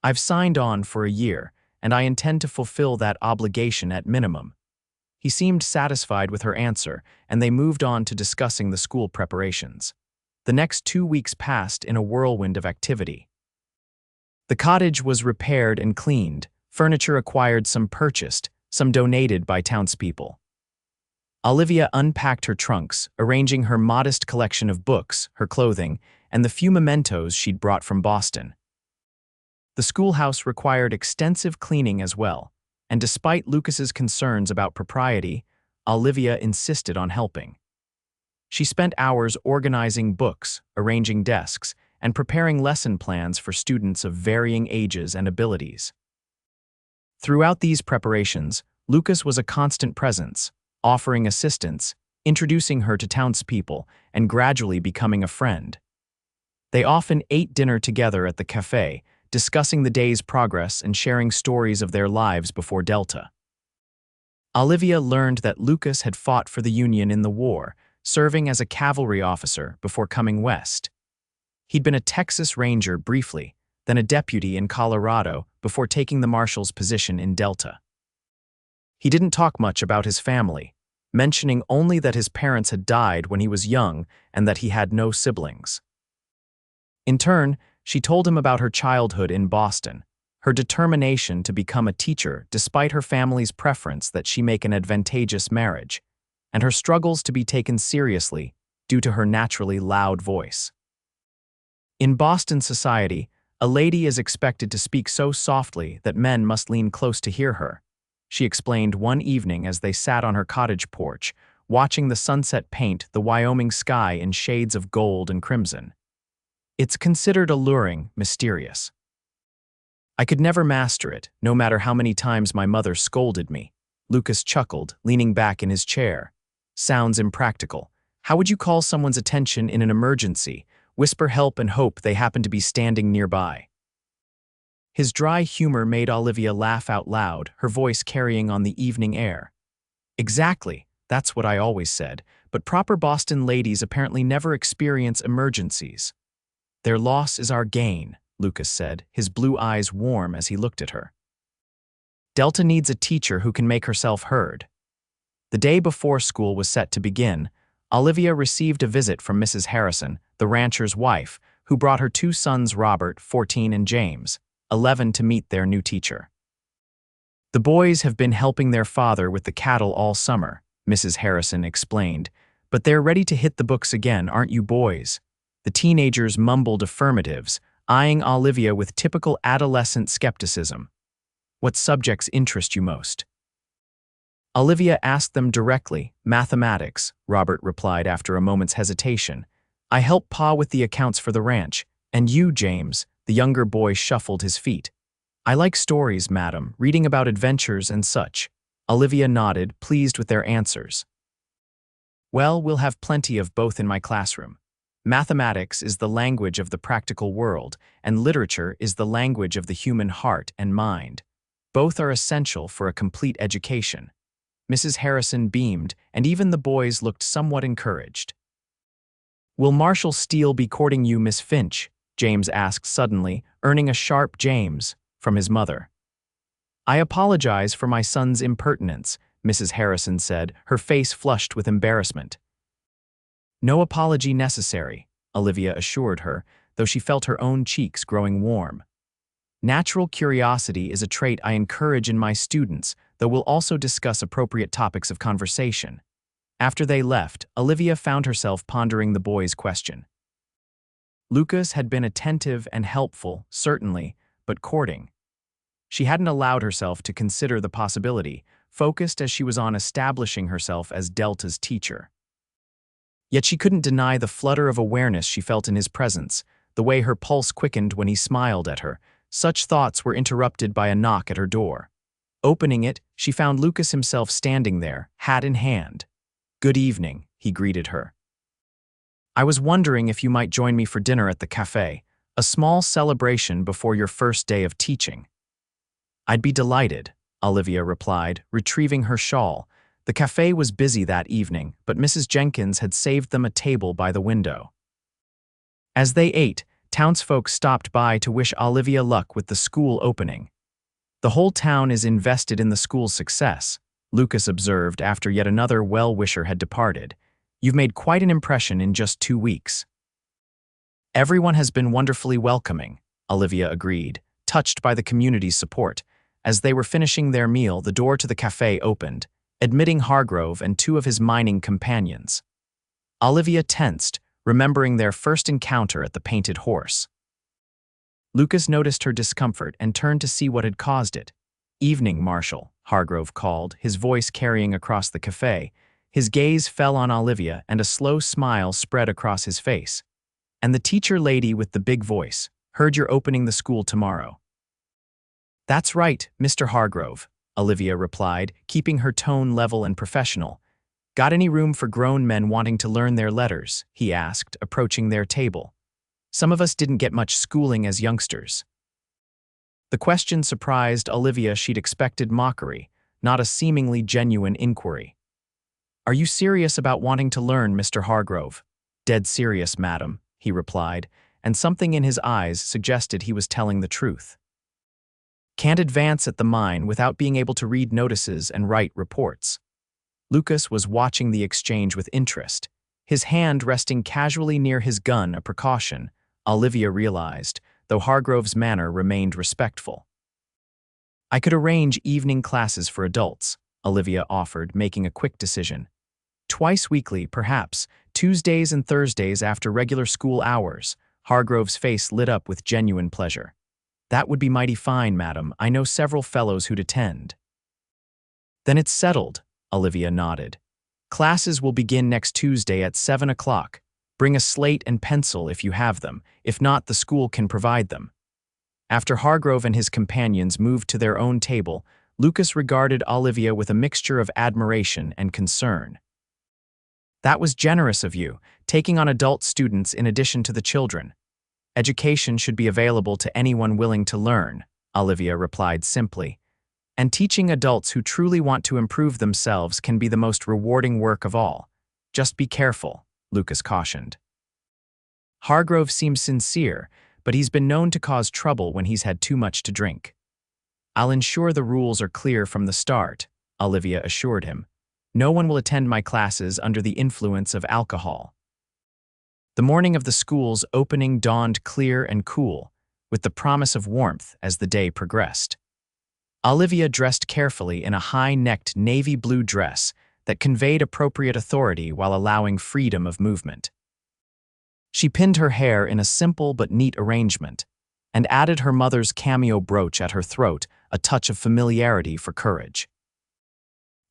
A: I've signed on for a year, and I intend to fulfill that obligation at minimum." He seemed satisfied with her answer, and they moved on to discussing the school preparations. The next 2 weeks passed in a whirlwind of activity. The cottage was repaired and cleaned, furniture acquired, some purchased, some donated by townspeople. Olivia unpacked her trunks, arranging her modest collection of books, her clothing, and the few mementos she'd brought from Boston. The schoolhouse required extensive cleaning as well, and despite Lucas's concerns about propriety, Olivia insisted on helping. She spent hours organizing books, arranging desks, and preparing lesson plans for students of varying ages and abilities. Throughout these preparations, Lucas was a constant presence, offering assistance, introducing her to townspeople, and gradually becoming a friend. They often ate dinner together at the cafe, discussing the day's progress and sharing stories of their lives before Delta. Olivia learned that Lucas had fought for the Union in the war, serving as a cavalry officer before coming west. He'd been a Texas Ranger briefly, then a deputy in Colorado before taking the marshal's position in Delta. He didn't talk much about his family, mentioning only that his parents had died when he was young and that he had no siblings. In turn, she told him about her childhood in Boston, her determination to become a teacher despite her family's preference that she make an advantageous marriage, and her struggles to be taken seriously due to her naturally loud voice. In Boston society, a lady is expected to speak so softly that men must lean close to hear her, she explained one evening as they sat on her cottage porch, watching the sunset paint the Wyoming sky in shades of gold and crimson. "It's considered alluring, mysterious. I could never master it, no matter how many times my mother scolded me." Lucas chuckled, leaning back in his chair. "Sounds impractical. How would you call someone's attention in an emergency, whisper help and hope they happen to be standing nearby?" His dry humor made Olivia laugh out loud, her voice carrying on the evening air. "Exactly, that's what I always said, but proper Boston ladies apparently never experience emergencies." "Their loss is our gain," Lucas said, his blue eyes warm as he looked at her. Delta needs a teacher who can make herself heard. The day before school was set to begin, Olivia received a visit from Mrs. Harrison, the rancher's wife, who brought her two sons Robert, 14, and James, 11, to meet their new teacher. "The boys have been helping their father with the cattle all summer," Mrs. Harrison explained, "but they're ready to hit the books again, aren't you boys?" The teenagers mumbled affirmatives, eyeing Olivia with typical adolescent skepticism. "What subjects interest you most?" Olivia asked them directly. "Mathematics," Robert replied after a moment's hesitation. "I help Pa with the accounts for the ranch. And you, James?" The younger boy shuffled his feet. "I like stories, madam, reading about adventures and such." Olivia nodded, pleased with their answers. "Well, we'll have plenty of both in my classroom. Mathematics is the language of the practical world, and literature is the language of the human heart and mind. Both are essential for a complete education." Mrs. Harrison beamed, and even the boys looked somewhat encouraged. "Will Marshal Steele be courting you, Miss Finch?" James asked suddenly, earning a sharp "James" from his mother. "I apologize for my son's impertinence," Mrs. Harrison said, her face flushed with embarrassment. "No apology necessary," Olivia assured her, though she felt her own cheeks growing warm. "Natural curiosity is a trait I encourage in my students, though we'll also discuss appropriate topics of conversation." After they left, Olivia found herself pondering the boy's question. Lucas had been attentive and helpful, certainly, but courting. She hadn't allowed herself to consider the possibility, focused as she was on establishing herself as Delta's teacher. Yet she couldn't deny the flutter of awareness she felt in his presence, the way her pulse quickened when he smiled at her. Such thoughts were interrupted by a knock at her door. Opening it, she found Lucas himself standing there, hat in hand. "Good evening," he greeted her. "I was wondering if you might join me for dinner at the cafe, a small celebration before your first day of teaching." "I'd be delighted," Olivia replied, retrieving her shawl. The cafe was busy that evening, but Mrs. Jenkins had saved them a table by the window. As they ate, townsfolk stopped by to wish Olivia luck with the school opening. "The whole town is invested in the school's success," Lucas observed after yet another well-wisher had departed. "You've made quite an impression in just 2 weeks." "Everyone has been wonderfully welcoming," Olivia agreed, touched by the community's support. As they were finishing their meal, the door to the cafe opened, admitting Hargrove and 2 of his mining companions. Olivia tensed, remembering their first encounter at the Painted Horse. Lucas noticed her discomfort and turned to see what had caused it. "Evening, Marshal," Hargrove called, his voice carrying across the cafe. His gaze fell on Olivia, and a slow smile spread across his face. "And the teacher lady with the big voice. Heard you're opening the school tomorrow." "That's right, Mr. Hargrove," Olivia replied, keeping her tone level and professional. "Got any room for grown men wanting to learn their letters?" he asked, approaching their table. "Some of us didn't get much schooling as youngsters." The question surprised Olivia. She'd expected mockery, not a seemingly genuine inquiry. "Are you serious about wanting to learn, Mr. Hargrove?" "Dead serious, madam," he replied, and something in his eyes suggested he was telling the truth. "Can't advance at the mine without being able to read notices and write reports." Lucas was watching the exchange with interest, his hand resting casually near his gun, a precaution, Olivia realized, though Hargrove's manner remained respectful. "I could arrange evening classes for adults," Olivia offered, making a quick decision. "Twice weekly, perhaps, Tuesdays and Thursdays after regular school hours." Hargrove's face lit up with genuine pleasure. "That would be mighty fine, madam. I know several fellows who'd attend." "Then it's settled," Olivia nodded. "Classes will begin next Tuesday at 7 o'clock. Bring a slate and pencil if you have them. If not, the school can provide them." After Hargrove and his companions moved to their own table, Lucas regarded Olivia with a mixture of admiration and concern. "That was generous of you, taking on adult students in addition to the children. Education should be available to anyone willing to learn," Olivia replied simply. "And teaching adults who truly want to improve themselves can be the most rewarding work of all. Just be careful," Lucas cautioned. "Hargrove seems sincere, but he's been known to cause trouble when he's had too much to drink." I'll ensure the rules are clear from the start, Olivia assured him. No one will attend my classes under the influence of alcohol. The morning of the school's opening dawned clear and cool, with the promise of warmth as the day progressed. Olivia dressed carefully in a high-necked navy blue dress that conveyed appropriate authority while allowing freedom of movement. She pinned her hair in a simple but neat arrangement, and added her mother's cameo brooch at her throat, a touch of familiarity for courage.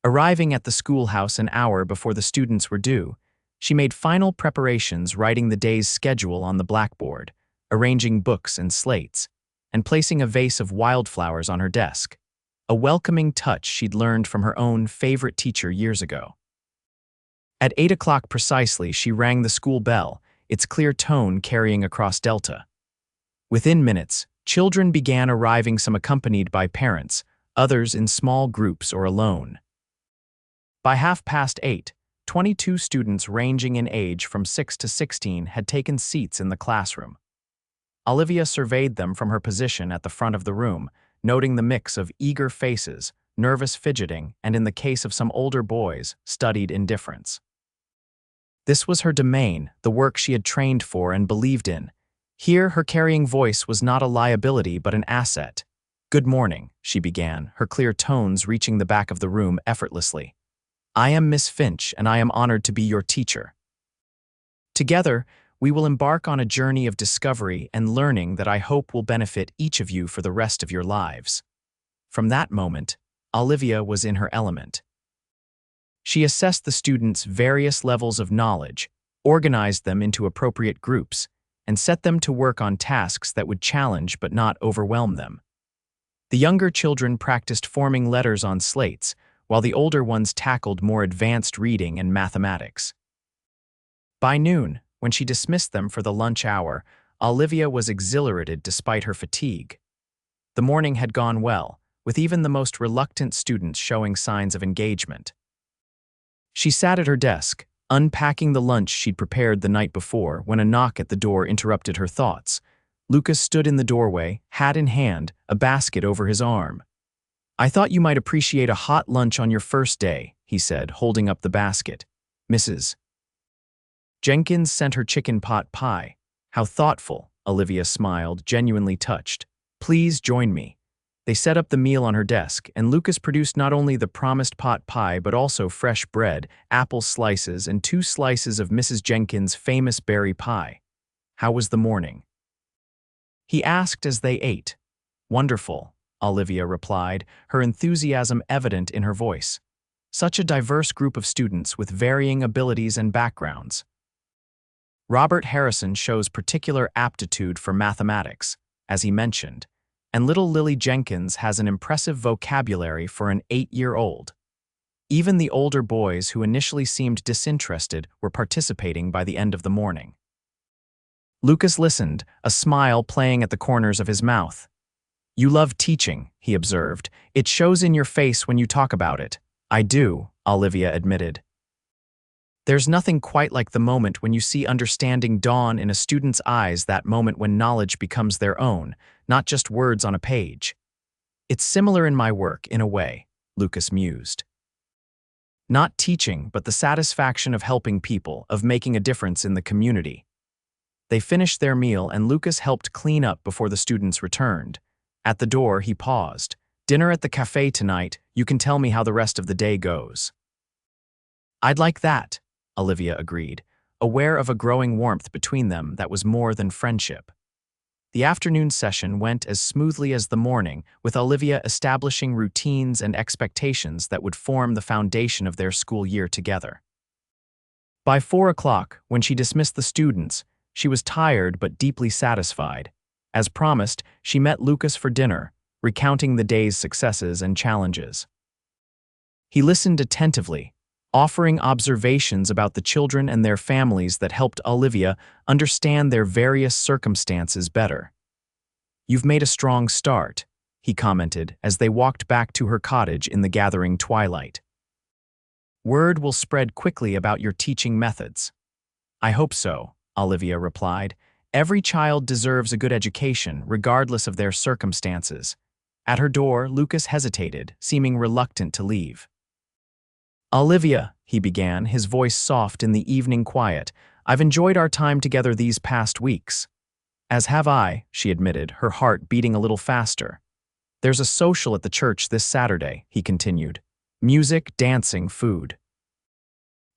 A: Arriving at the schoolhouse an hour before the students were due, she made final preparations, writing the day's schedule on the blackboard, arranging books and slates, and placing a vase of wildflowers on her desk, a welcoming touch she'd learned from her own favorite teacher years ago. At 8 o'clock precisely, she rang the school bell, its clear tone carrying across Delta. Within minutes, children began arriving, some accompanied by parents, others in small groups or alone. By 8:30, 22 students ranging in age from 6 to 16 had taken seats in the classroom. Olivia surveyed them from her position at the front of the room, noting the mix of eager faces, nervous fidgeting, and in the case of some older boys, studied indifference. This was her domain, the work she had trained for and believed in. Here, her carrying voice was not a liability but an asset. "Good morning," she began, her clear tones reaching the back of the room effortlessly. "I am Miss Finch, and I am honored to be your teacher. Together, we will embark on a journey of discovery and learning that I hope will benefit each of you for the rest of your lives." From that moment, Olivia was in her element. She assessed the students' various levels of knowledge, organized them into appropriate groups, and set them to work on tasks that would challenge but not overwhelm them. The younger children practiced forming letters on slates, while the older ones tackled more advanced reading and mathematics. By noon, when she dismissed them for the lunch hour, Olivia was exhilarated despite her fatigue. The morning had gone well, with even the most reluctant students showing signs of engagement. She sat at her desk, unpacking the lunch she'd prepared the night before, when a knock at the door interrupted her thoughts. Lucas stood in the doorway, hat in hand, a basket over his arm. "I thought you might appreciate a hot lunch on your first day," he said, holding up the basket. "Mrs. Jenkins sent her chicken pot pie." "How thoughtful," Olivia smiled, genuinely touched. "Please join me." They set up the meal on her desk, and Lucas produced not only the promised pot pie but also fresh bread, apple slices, and 2 slices of Mrs. Jenkins' famous berry pie. "How was the morning?" he asked as they ate. "Wonderful," Olivia replied, her enthusiasm evident in her voice. Such a diverse group of students with varying abilities and backgrounds. Robert Harrison shows particular aptitude for mathematics, as he mentioned, and little Lily Jenkins has an impressive vocabulary for an 8-year-old. Even the older boys who initially seemed disinterested were participating by the end of the morning. Lucas listened, a smile playing at the corners of his mouth. "You love teaching," he observed. "It shows in your face when you talk about it." "I do," Olivia admitted. There's nothing quite like the moment when you see understanding dawn in a student's eyes, that moment when knowledge becomes their own, not just words on a page. "It's similar in my work, in a way," Lucas mused. "Not teaching, but the satisfaction of helping people, of making a difference in the community." They finished their meal, and Lucas helped clean up before the students returned. At the door, he paused. "Dinner at the cafe tonight. You can tell me how the rest of the day goes." "I'd like that," Olivia agreed, aware of a growing warmth between them that was more than friendship. The afternoon session went as smoothly as the morning, with Olivia establishing routines and expectations that would form the foundation of their school year together. By 4 o'clock, when she dismissed the students, she was tired but deeply satisfied. As promised, she met Lucas for dinner, recounting the day's successes and challenges. He listened attentively, offering observations about the children and their families that helped Olivia understand their various circumstances better. "You've made a strong start," he commented as they walked back to her cottage in the gathering twilight. "Word will spread quickly about your teaching methods." "I hope so," Olivia replied. "Every child deserves a good education, regardless of their circumstances." At her door, Lucas hesitated, seeming reluctant to leave. "Olivia," he began, his voice soft in the evening quiet, "I've enjoyed our time together these past weeks." "As have I," she admitted, her heart beating a little faster. "There's a social at the church this Saturday," he continued. "Music, dancing, food.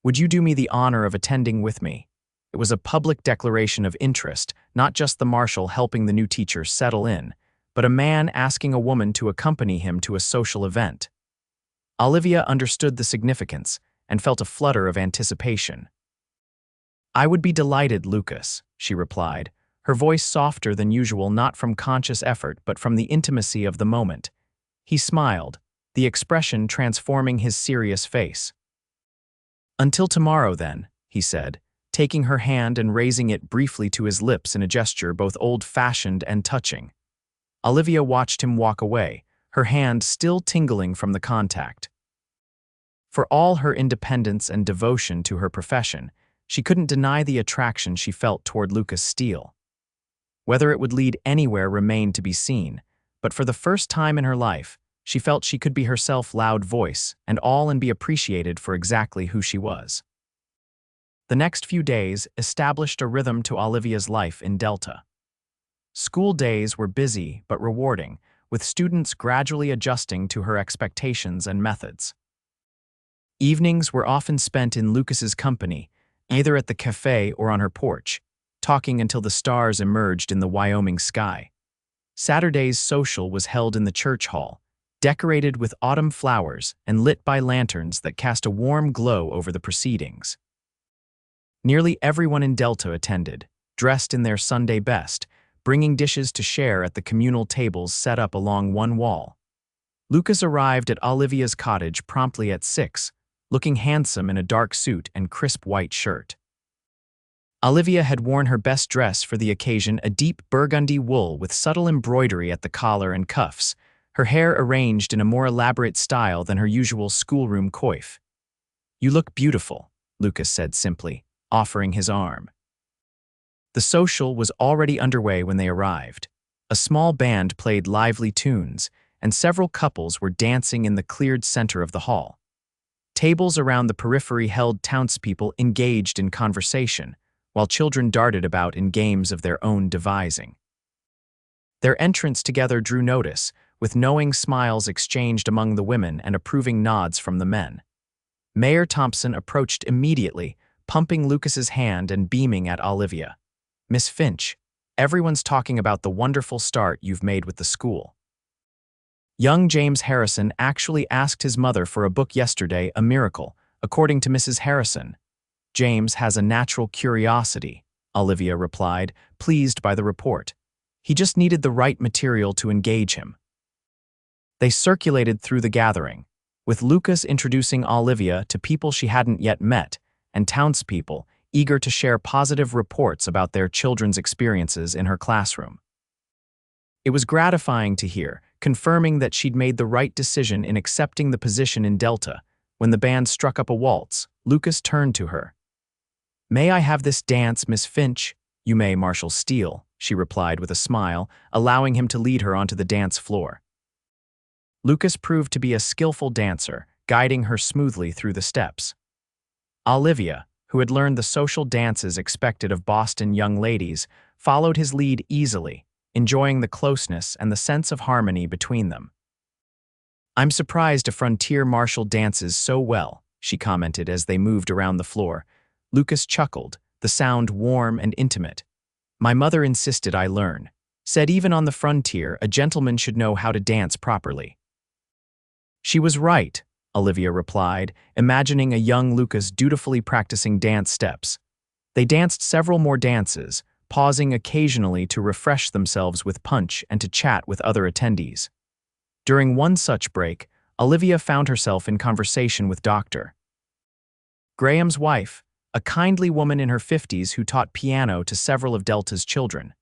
A: Would you do me the honor of attending with me?" It was a public declaration of interest, not just the marshal helping the new teacher settle in, but a man asking a woman to accompany him to a social event. Olivia understood the significance and felt a flutter of anticipation. "I would be delighted, Lucas," she replied, her voice softer than usual, not from conscious effort but from the intimacy of the moment. He smiled, the expression transforming his serious face. "Until tomorrow, then," he said, taking her hand and raising it briefly to his lips in a gesture both old-fashioned and touching. Olivia watched him walk away, her hand still tingling from the contact. For all her independence and devotion to her profession, she couldn't deny the attraction she felt toward Lucas Steele. Whether it would lead anywhere remained to be seen, but for the first time in her life, she felt she could be herself, loud voice, and be appreciated for exactly who she was. The next few days established a rhythm to Olivia's life in Delta. School days were busy but rewarding, with students gradually adjusting to her expectations and methods. Evenings were often spent in Lucas's company, either at the cafe or on her porch, talking until the stars emerged in the Wyoming sky. Saturday's social was held in the church hall, decorated with autumn flowers and lit by lanterns that cast a warm glow over the proceedings. Nearly everyone in Delta attended, dressed in their Sunday best, bringing dishes to share at the communal tables set up along one wall. Lucas arrived at Olivia's cottage promptly at 6, looking handsome in a dark suit and crisp white shirt. Olivia had worn her best dress for the occasion, a deep burgundy wool with subtle embroidery at the collar and cuffs, her hair arranged in a more elaborate style than her usual schoolroom coif. "You look beautiful," Lucas said simply, offering his arm. The social was already underway when they arrived. A small band played lively tunes, and several couples were dancing in the cleared center of the hall. Tables around the periphery held townspeople engaged in conversation, while children darted about in games of their own devising. Their entrance together drew notice, with knowing smiles exchanged among the women and approving nods from the men. Mayor Thompson approached immediately, pumping Lucas's hand and beaming at Olivia. "Miss Finch, everyone's talking about the wonderful start you've made with the school." Young James Harrison actually asked his mother for a book yesterday, a miracle, according to Mrs. Harrison. "James has a natural curiosity," Olivia replied, pleased by the report. "He just needed the right material to engage him." They circulated through the gathering, with Lucas introducing Olivia to people she hadn't yet met, and townspeople eager to share positive reports about their children's experiences in her classroom. It was gratifying to hear, confirming that she'd made the right decision in accepting the position in Delta. When the band struck up a waltz, Lucas turned to her. "May I have this dance, Miss Finch?" "You may, Marshal Steele," she replied with a smile, allowing him to lead her onto the dance floor. Lucas proved to be a skillful dancer, guiding her smoothly through the steps. Olivia, who had learned the social dances expected of Boston young ladies, followed his lead easily, enjoying the closeness and the sense of harmony between them. "I'm surprised a frontier marshal dances so well," she commented as they moved around the floor. Lucas chuckled, the sound warm and intimate. "My mother insisted I learn. Said even on the frontier, a gentleman should know how to dance properly." "She was right," Olivia replied, imagining a young Lucas dutifully practicing dance steps. They danced several more dances, pausing occasionally to refresh themselves with punch and to chat with other attendees. During one such break, Olivia found herself in conversation with Dr. Graham's wife, a kindly woman in her 50s who taught piano to several of Delta's children.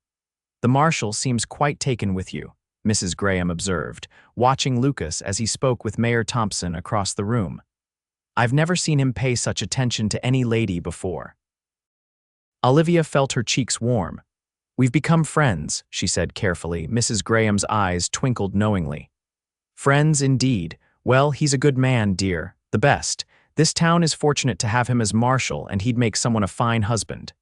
A: "The marshal seems quite taken with you," Mrs. Graham observed, watching Lucas as he spoke with Mayor Thompson across the room. "I've never seen him pay such attention to any lady before." Olivia felt her cheeks warm. "We've become friends," she said carefully. Mrs. Graham's eyes twinkled knowingly. Friends indeed. Well, he's a good man, dear, the best. This town is fortunate to have him as marshal, and he'd make someone a fine husband.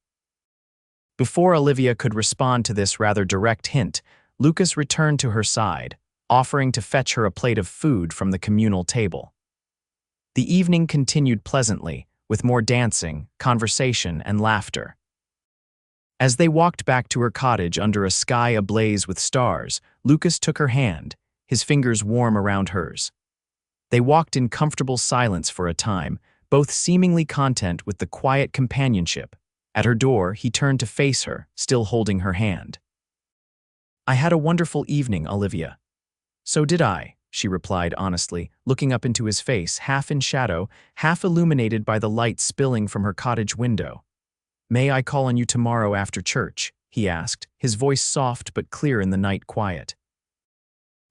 A: Before Olivia could respond to this rather direct hint, Lucas returned to her side, offering to fetch her a plate of food from the communal table. The evening continued pleasantly, with more dancing, conversation, and laughter. As they walked back to her cottage under a sky ablaze with stars, Lucas took her hand, his fingers warm around hers. They walked in comfortable silence for a time, both seemingly content with the quiet companionship. At her door, he turned to face her, still holding her hand. "I had a wonderful evening, Olivia." "So did I," she replied honestly, looking up into his face, half in shadow, half illuminated by the light spilling from her cottage window. "May I call on you tomorrow after church?" he asked, his voice soft but clear in the night quiet.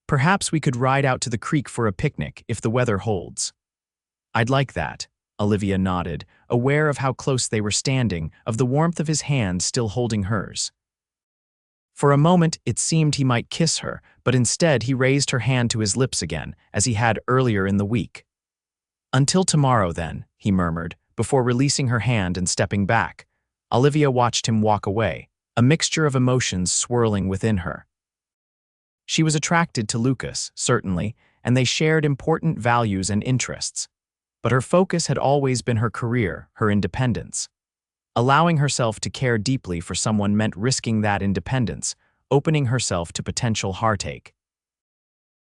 A: "Perhaps we could ride out to the creek for a picnic if the weather holds." "I'd like that," Olivia nodded, aware of how close they were standing, of the warmth of his hand still holding hers. For a moment it seemed he might kiss her, but instead he raised her hand to his lips again, as he had earlier in the week. "Until tomorrow, then," he murmured, before releasing her hand and stepping back. Olivia watched him walk away, a mixture of emotions swirling within her. She was attracted to Lucas, certainly, and they shared important values and interests. But her focus had always been her career, her independence. Allowing herself to care deeply for someone meant risking that independence, opening herself to potential heartache.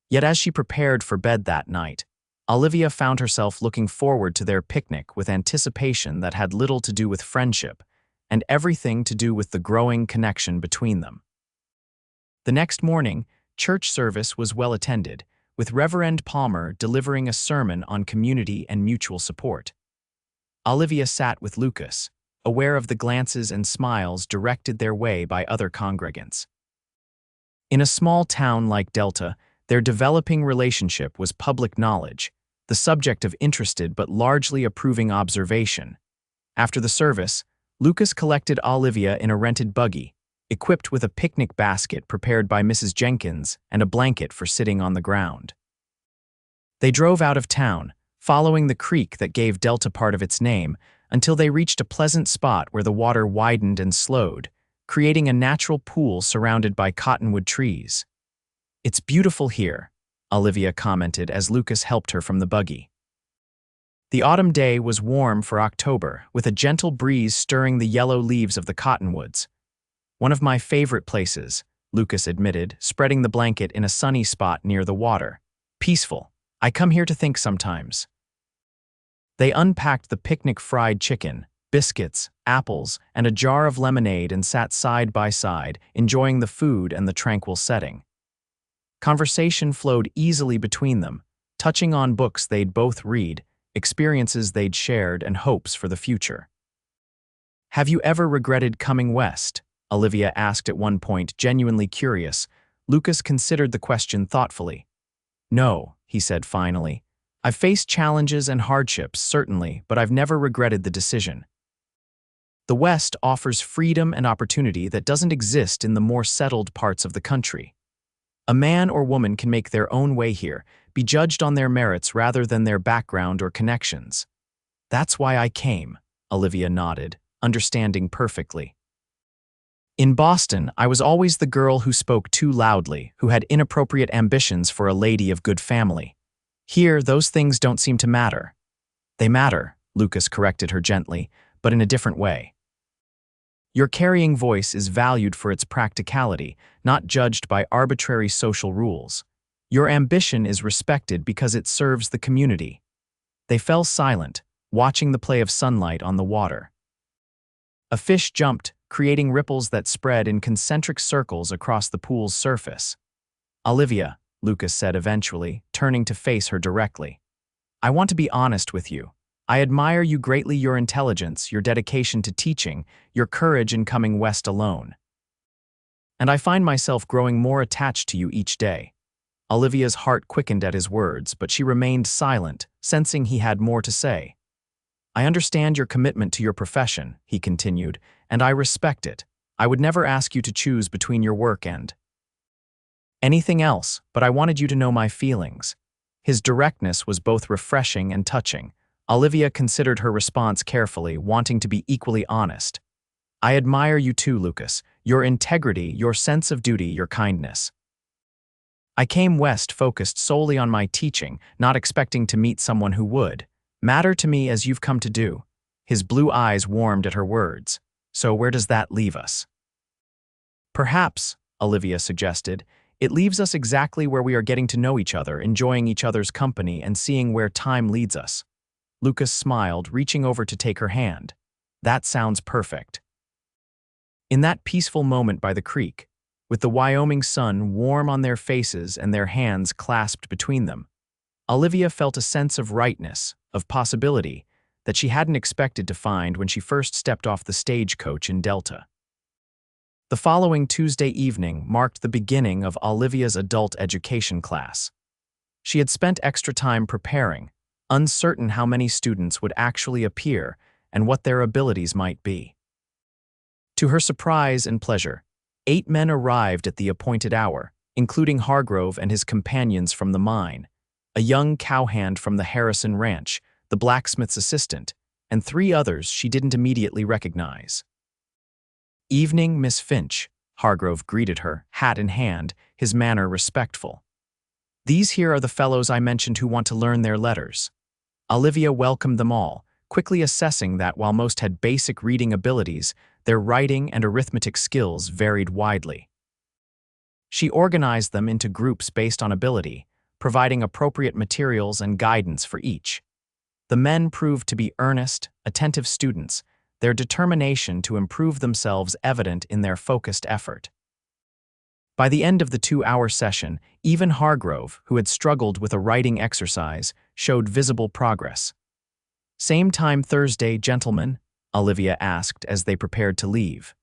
A: Yet as she prepared for bed that night, Olivia found herself looking forward to their picnic with anticipation that had little to do with friendship, and everything to do with the growing connection between them. The next morning, church service was well attended, with Reverend Palmer delivering a sermon on community and mutual support. Olivia sat with Lucas, aware of the glances and smiles directed their way by other congregants. In a small town like Delta, their developing relationship was public knowledge, the subject of interested but largely approving observation. After the service, Lucas collected Olivia in a rented buggy, equipped with a picnic basket prepared by Mrs. Jenkins and a blanket for sitting on the ground. They drove out of town, following the creek that gave Delta part of its name, until they reached a pleasant spot where the water widened and slowed, creating a natural pool surrounded by cottonwood trees. "It's beautiful here," Olivia commented as Lucas helped her from the buggy. The autumn day was warm for October, with a gentle breeze stirring the yellow leaves of the cottonwoods. "One of my favorite places," Lucas admitted, spreading the blanket in a sunny spot near the water. "Peaceful. I come here to think sometimes." They unpacked the picnic fried chicken, biscuits, apples, and a jar of lemonade and sat side by side, enjoying the food and the tranquil setting. Conversation flowed easily between them, touching on books they'd both read, experiences they'd shared, and hopes for the future. "Have you ever regretted coming west?" Olivia asked at one point, genuinely curious. Lucas considered the question thoughtfully. "No," he said finally. "I've faced challenges and hardships, certainly, but I've never regretted the decision. The West offers freedom and opportunity that doesn't exist in the more settled parts of the country. A man or woman can make their own way here, be judged on their merits rather than their background or connections. That's why I came," Olivia nodded, understanding perfectly. "In Boston, I was always the girl who spoke too loudly, who had inappropriate ambitions for a lady of good family. Here, those things don't seem to matter." "They matter," Lucas corrected her gently, "but in a different way. Your carrying voice is valued for its practicality, not judged by arbitrary social rules. Your ambition is respected because it serves the community." They fell silent, watching the play of sunlight on the water. A fish jumped, creating ripples that spread in concentric circles across the pool's surface. "Olivia," Lucas said eventually, turning to face her directly, "I want to be honest with you. I admire you greatly, your intelligence, your dedication to teaching, your courage in coming west alone. And I find myself growing more attached to you each day." Olivia's heart quickened at his words, but she remained silent, sensing he had more to say. "I understand your commitment to your profession," he continued, "and I respect it. I would never ask you to choose between your work and..." Anything else, but I wanted you to know my feelings." His directness was both refreshing and touching. Olivia considered her response carefully, wanting to be equally honest. "I admire you too, Lucas. Your integrity, your sense of duty, your kindness. I came west focused solely on my teaching, not expecting to meet someone who would matter to me as you've come to do." His blue eyes warmed at her words. "So where does that leave us?" "Perhaps," Olivia suggested, "it leaves us exactly where we are getting to know each other, enjoying each other's company, and seeing where time leads us." Lucas smiled, reaching over to take her hand. "That sounds perfect." In that peaceful moment by the creek, with the Wyoming sun warm on their faces and their hands clasped between them, Olivia felt a sense of rightness, of possibility, that she hadn't expected to find when she first stepped off the stagecoach in Delta. The following Tuesday evening marked the beginning of Olivia's adult education class. She had spent extra time preparing, uncertain how many students would actually appear and what their abilities might be. To her surprise and pleasure, 8 men arrived at the appointed hour, including Hargrove and his companions from the mine, a young cowhand from the Harrison Ranch, the blacksmith's assistant, and 3 others she didn't immediately recognize. "Evening, Miss Finch," Hargrove greeted her, hat in hand, his manner respectful. "These here are the fellows I mentioned who want to learn their letters." Olivia welcomed them all, quickly assessing that while most had basic reading abilities, their writing and arithmetic skills varied widely. She organized them into groups based on ability, providing appropriate materials and guidance for each. The men proved to be earnest, attentive students, their determination to improve themselves evident in their focused effort. By the end of the 2-hour session, even Hargrove, who had struggled with a writing exercise, showed visible progress. "Same time Thursday, gentlemen?" Olivia asked as they prepared to leave.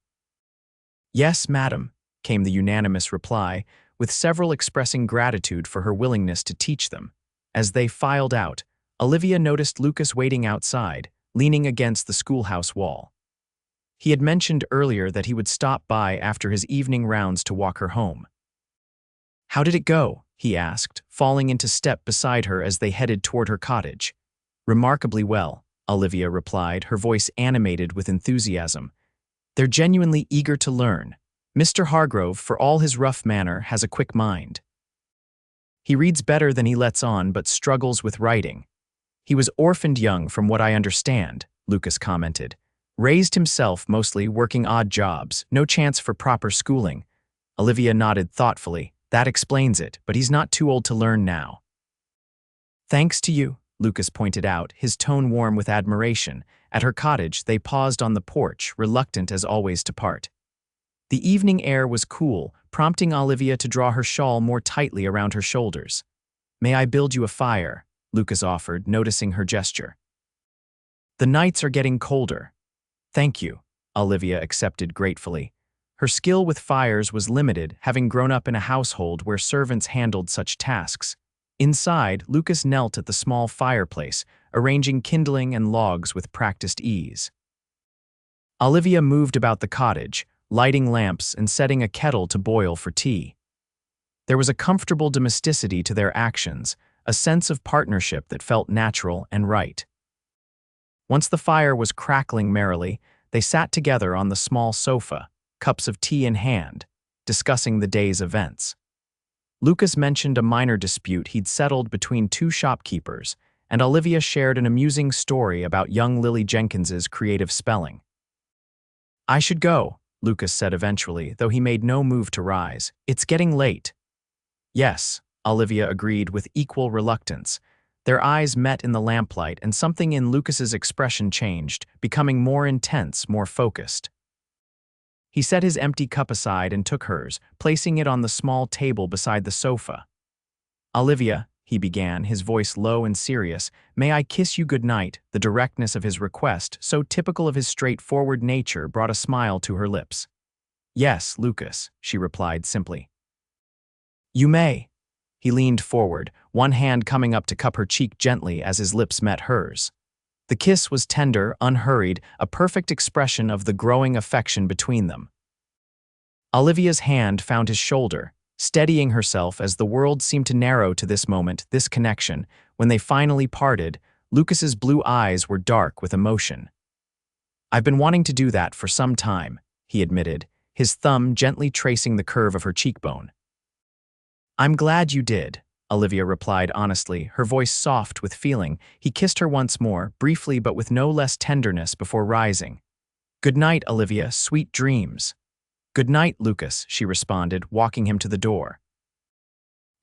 A: "Yes, madam," came the unanimous reply, with several expressing gratitude for her willingness to teach them. As they filed out, Olivia noticed Lucas waiting outside, leaning against the schoolhouse wall. He had mentioned earlier that he would stop by after his evening rounds to walk her home. "How did it go?" he asked, falling into step beside her as they headed toward her cottage. "Remarkably well," Olivia replied, her voice animated with enthusiasm. "They're genuinely eager to learn. Mr. Hargrove, for all his rough manner, has a quick mind. He reads better than he lets on but struggles with writing. He was orphaned young from what I understand," Lucas commented. "Raised himself mostly working odd jobs, no chance for proper schooling." Olivia nodded thoughtfully. "That explains it, but he's not too old to learn now." "Thanks to you," Lucas pointed out, his tone warm with admiration. At her cottage, they paused on the porch, reluctant as always to part. The evening air was cool, prompting Olivia to draw her shawl more tightly around her shoulders. "May I build you a fire?" Lucas offered, noticing her gesture. "The nights are getting colder." "Thank you," Olivia accepted gratefully. Her skill with fires was limited, having grown up in a household where servants handled such tasks. Inside, Lucas knelt at the small fireplace, arranging kindling and logs with practiced ease. Olivia moved about the cottage, lighting lamps and setting a kettle to boil for tea. There was a comfortable domesticity to their actions, a sense of partnership that felt natural and right. Once the fire was crackling merrily, they sat together on the small sofa, cups of tea in hand, discussing the day's events. Lucas mentioned a minor dispute he'd settled between 2 shopkeepers, and Olivia shared an amusing story about young Lily Jenkins's creative spelling. "I should go," Lucas said eventually, though he made no move to rise. "It's getting late." "Yes," Olivia agreed with equal reluctance. Their eyes met in the lamplight, and something in Lucas's expression changed, becoming more intense, more focused. He set his empty cup aside and took hers, placing it on the small table beside the sofa. "Olivia," he began, his voice low and serious, "may I kiss you good night?" The directness of his request, so typical of his straightforward nature, brought a smile to her lips. "Yes, Lucas," she replied simply. "You may." He leaned forward, one hand coming up to cup her cheek gently as his lips met hers. The kiss was tender, unhurried, a perfect expression of the growing affection between them. Olivia's hand found his shoulder, steadying herself as the world seemed to narrow to this moment, this connection. When they finally parted, Lucas's blue eyes were dark with emotion. "I've been wanting to do that for some time," he admitted, his thumb gently tracing the curve of her cheekbone. "I'm glad you did," Olivia replied honestly, her voice soft with feeling. He kissed her once more, briefly but with no less tenderness, before rising. "Good night, Olivia, sweet dreams." "Good night, Lucas," she responded, walking him to the door.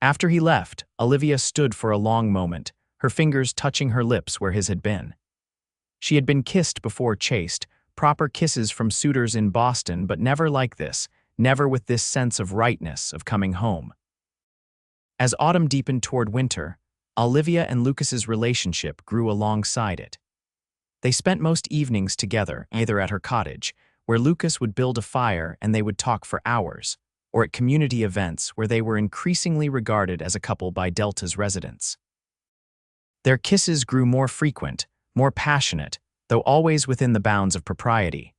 A: After he left, Olivia stood for a long moment, her fingers touching her lips where his had been. She had been kissed before, chased, proper kisses from suitors in Boston, but never like this, never with this sense of rightness, of coming home. As autumn deepened toward winter, Olivia and Lucas's relationship grew alongside it. They spent most evenings together, either at her cottage, where Lucas would build a fire and they would talk for hours, or at community events where they were increasingly regarded as a couple by Delta's residents. Their kisses grew more frequent, more passionate, though always within the bounds of propriety.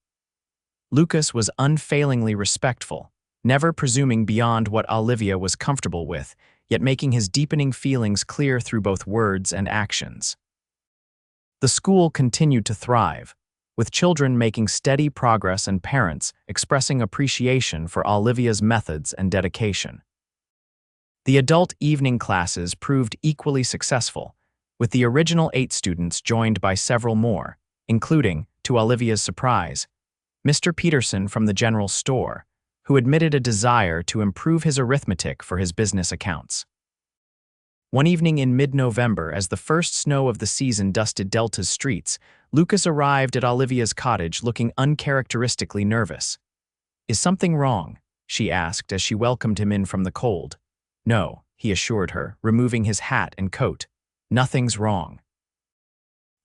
A: Lucas was unfailingly respectful, never presuming beyond what Olivia was comfortable with, yet making his deepening feelings clear through both words and actions. The school continued to thrive, with children making steady progress and parents expressing appreciation for Olivia's methods and dedication. The adult evening classes proved equally successful, with the original 8 students joined by several more, including, to Olivia's surprise, Mr. Peterson from the general store, who admitted a desire to improve his arithmetic for his business accounts. One evening in mid-November, as the first snow of the season dusted Delta's streets, Lucas arrived at Olivia's cottage looking uncharacteristically nervous. "Is something wrong?" she asked as she welcomed him in from the cold. "No," he assured her, removing his hat and coat. "Nothing's wrong.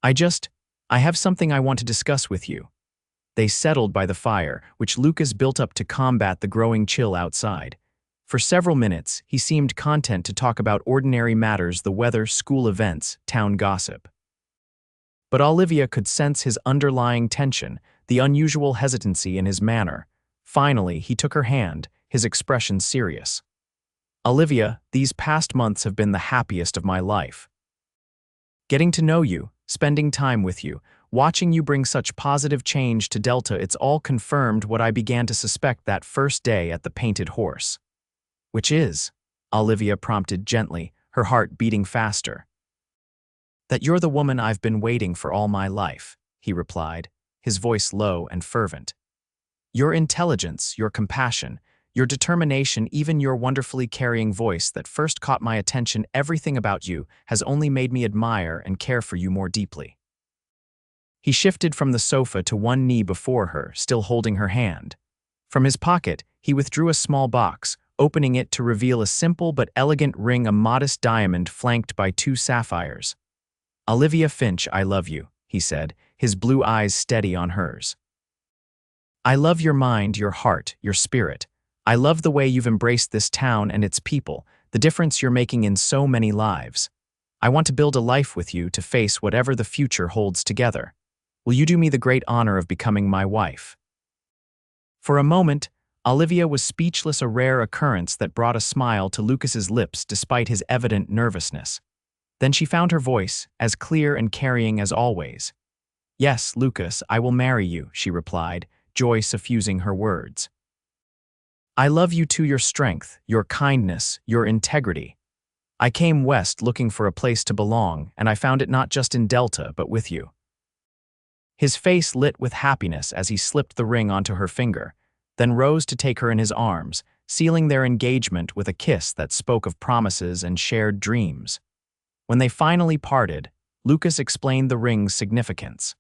A: I have something I want to discuss with you." They settled by the fire, which Lucas built up to combat the growing chill outside. For several minutes, he seemed content to talk about ordinary matters: the weather, school events, town gossip. But Olivia could sense his underlying tension, the unusual hesitancy in his manner. Finally, he took her hand, his expression serious. "Olivia, these past months have been the happiest of my life. Getting to know you, spending time with you, watching you bring such positive change to Delta, it's all confirmed what I began to suspect that first day at the Painted Horse." "Which is?" Olivia prompted gently, her heart beating faster. "That you're the woman I've been waiting for all my life," he replied, his voice low and fervent. "Your intelligence, your compassion, your determination, even your wonderfully carrying voice that first caught my attention, everything about you has only made me admire and care for you more deeply." He shifted from the sofa to one knee before her, still holding her hand. From his pocket, he withdrew a small box, opening it to reveal a simple but elegant ring, a modest diamond flanked by 2 sapphires. "Olivia Finch, I love you," he said, his blue eyes steady on hers. "I love your mind, your heart, your spirit. I love the way you've embraced this town and its people, the difference you're making in so many lives. I want to build a life with you to face whatever the future holds together. Will you do me the great honor of becoming my wife?" For a moment, Olivia was speechless, a rare occurrence that brought a smile to Lucas's lips despite his evident nervousness. Then she found her voice, as clear and carrying as always. "Yes, Lucas, I will marry you," she replied, joy suffusing her words. "I love you to your strength, your kindness, your integrity. I came west looking for a place to belong, and I found it not just in Delta, but with you." His face lit with happiness as he slipped the ring onto her finger, then rose to take her in his arms, sealing their engagement with a kiss that spoke of promises and shared dreams. When they finally parted, Lucas explained the ring's significance.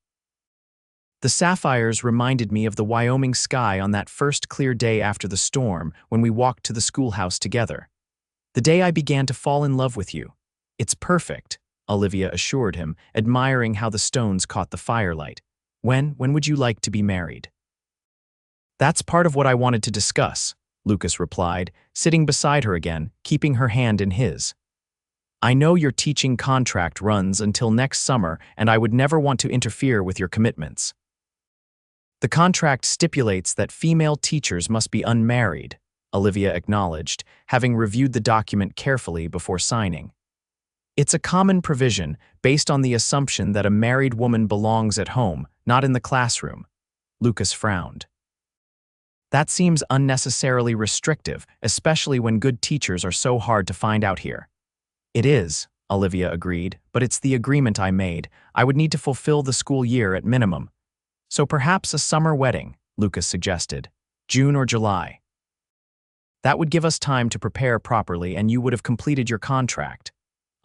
A: "The sapphires reminded me of the Wyoming sky on that first clear day after the storm when we walked to the schoolhouse together. The day I began to fall in love with you. It's perfect," Olivia assured him, admiring how the stones caught the firelight. When would you like to be married?" "That's part of what I wanted to discuss," Lucas replied, sitting beside her again, keeping her hand in his. "I know your teaching contract runs until next summer, and I would never want to interfere with your commitments. The contract stipulates that female teachers must be unmarried," Olivia acknowledged, having reviewed the document carefully before signing. It's a common provision based on the assumption that a married woman belongs at home, not in the classroom. Lucas frowned. That seems unnecessarily restrictive, especially when good teachers are so hard to find out here. It is, Olivia agreed, but it's the agreement I made. I would need to fulfill the school year at minimum. So perhaps a summer wedding, Lucas suggested. June or July. That would give us time to prepare properly and you would have completed your contract.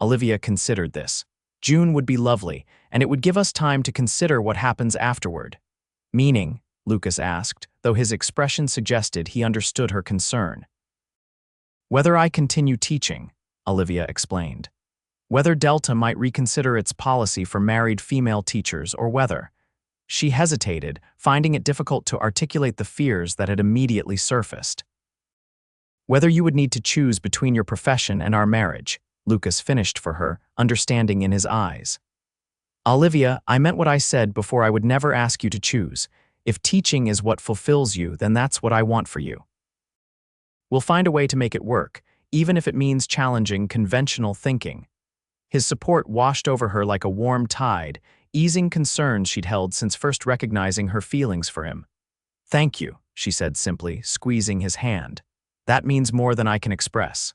A: Olivia considered this. June would be lovely, and it would give us time to consider what happens afterward. Meaning, Lucas asked, though his expression suggested he understood her concern. Whether I continue teaching, Olivia explained. Whether Delta might reconsider its policy for married female teachers or whether. She hesitated, finding it difficult to articulate the fears that had immediately surfaced. Whether you would need to choose between your profession and our marriage, Lucas finished for her, understanding in his eyes. Olivia, I meant what I said before. I would never ask you to choose. If teaching is what fulfills you, then that's what I want for you. We'll find a way to make it work, even if it means challenging conventional thinking. His support washed over her like a warm tide, easing concerns she'd held since first recognizing her feelings for him. Thank you, she said simply, squeezing his hand. That means more than I can express.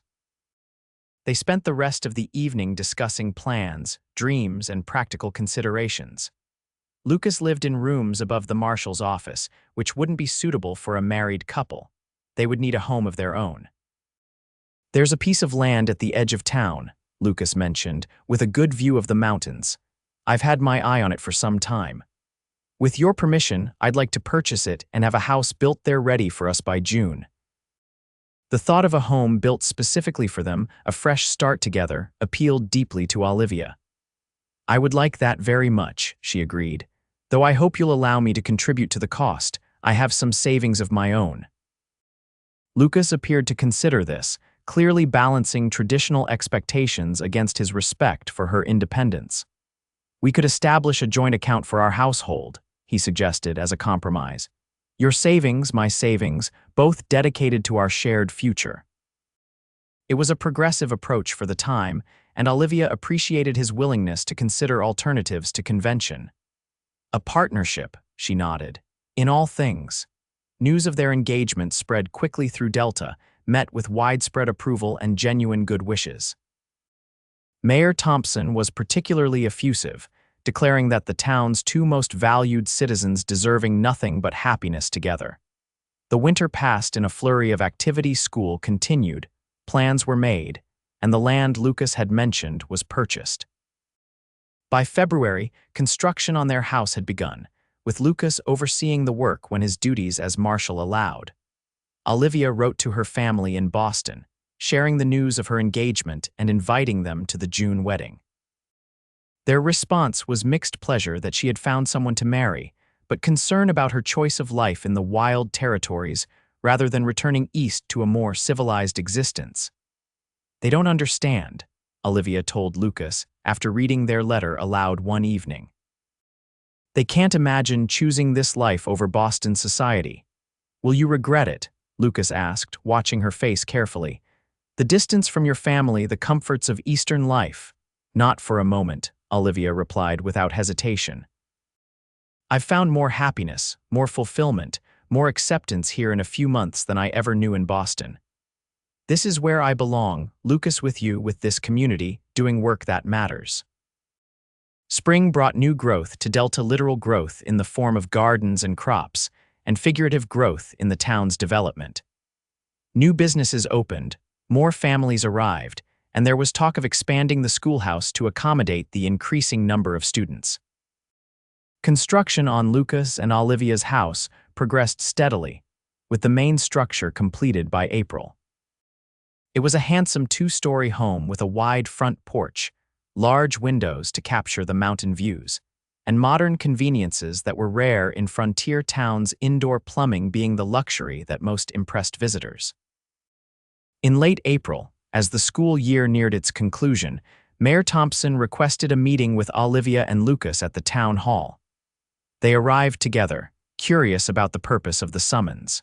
A: They spent the rest of the evening discussing plans, dreams, and practical considerations. Lucas lived in rooms above the marshal's office, which wouldn't be suitable for a married couple. They would need a home of their own. There's a piece of land at the edge of town, Lucas mentioned, with a good view of the mountains. I've had my eye on it for some time. With your permission, I'd like to purchase it and have a house built there ready for us by June. The thought of a home built specifically for them, a fresh start together, appealed deeply to Olivia. I would like that very much, she agreed. Though I hope you'll allow me to contribute to the cost. I have some savings of my own. Lucas appeared to consider this, clearly balancing traditional expectations against his respect for her independence. We could establish a joint account for our household, he suggested as a compromise. Your savings, my savings, both dedicated to our shared future. It was a progressive approach for the time, and Olivia appreciated his willingness to consider alternatives to convention. A partnership, she nodded, in all things. News of their engagement spread quickly through Delta, met with widespread approval and genuine good wishes. Mayor Thompson was particularly effusive, declaring that the town's two most valued citizens deserving nothing but happiness together. The winter passed in a flurry of activity. School continued, plans were made, and the land Lucas had mentioned was purchased. By February, construction on their house had begun, with Lucas overseeing the work when his duties as marshal allowed. Olivia wrote to her family in Boston, sharing the news of her engagement and inviting them to the June wedding. Their response was mixed pleasure that she had found someone to marry, but concern about her choice of life in the wild territories rather than returning east to a more civilized existence. They don't understand, Olivia told Lucas after reading their letter aloud one evening. They can't imagine choosing this life over Boston society. Will you regret it? Lucas asked, watching her face carefully. The distance from your family, the comforts of Eastern life. Not for a moment, Olivia replied without hesitation. I've found more happiness, more fulfillment, more acceptance here in a few months than I ever knew in Boston. This is where I belong, Lucas, with you, with this community, doing work that matters. Spring brought new growth to Delta, literal growth in the form of gardens and crops, and figurative growth in the town's development. New businesses opened, more families arrived, and there was talk of expanding the schoolhouse to accommodate the increasing number of students. Construction on Lucas and Olivia's house progressed steadily, with the main structure completed by April. It was a handsome two-story home with a wide front porch, large windows to capture the mountain views, and modern conveniences that were rare in frontier towns, indoor plumbing being the luxury that most impressed visitors. In late April, as the school year neared its conclusion, Mayor Thompson requested a meeting with Olivia and Lucas at the town hall. They arrived together, curious about the purpose of the summons.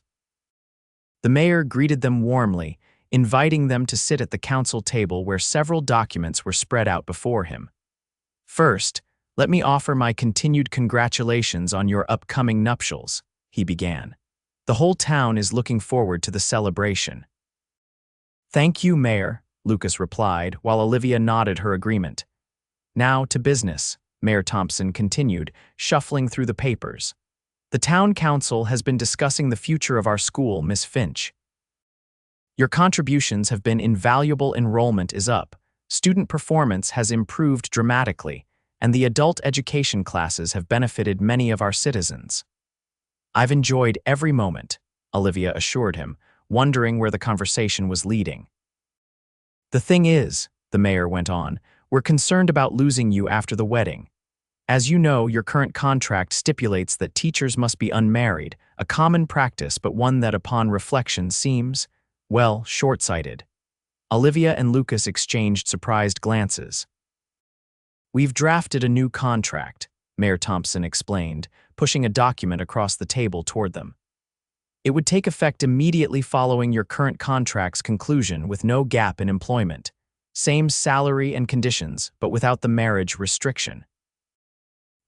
A: The mayor greeted them warmly, inviting them to sit at the council table where several documents were spread out before him. "First, let me offer my continued congratulations on your upcoming nuptials," he began. "The whole town is looking forward to the celebration." "Thank you, Mayor," Lucas replied, while Olivia nodded her agreement. "Now to business," Mayor Thompson continued, shuffling through the papers. "The town council has been discussing the future of our school, Miss Finch. Your contributions have been invaluable. Enrollment is up, student performance has improved dramatically, and the adult education classes have benefited many of our citizens." "I've enjoyed every moment," Olivia assured him, wondering where the conversation was leading. "The thing is," the mayor went on, "we're concerned about losing you after the wedding. As you know, your current contract stipulates that teachers must be unmarried, a common practice but one that upon reflection seems, well, short-sighted." Olivia and Lucas exchanged surprised glances. "We've drafted a new contract," Mayor Thompson explained, pushing a document across the table toward them. "It would take effect immediately following your current contract's conclusion with no gap in employment. Same salary and conditions, but without the marriage restriction.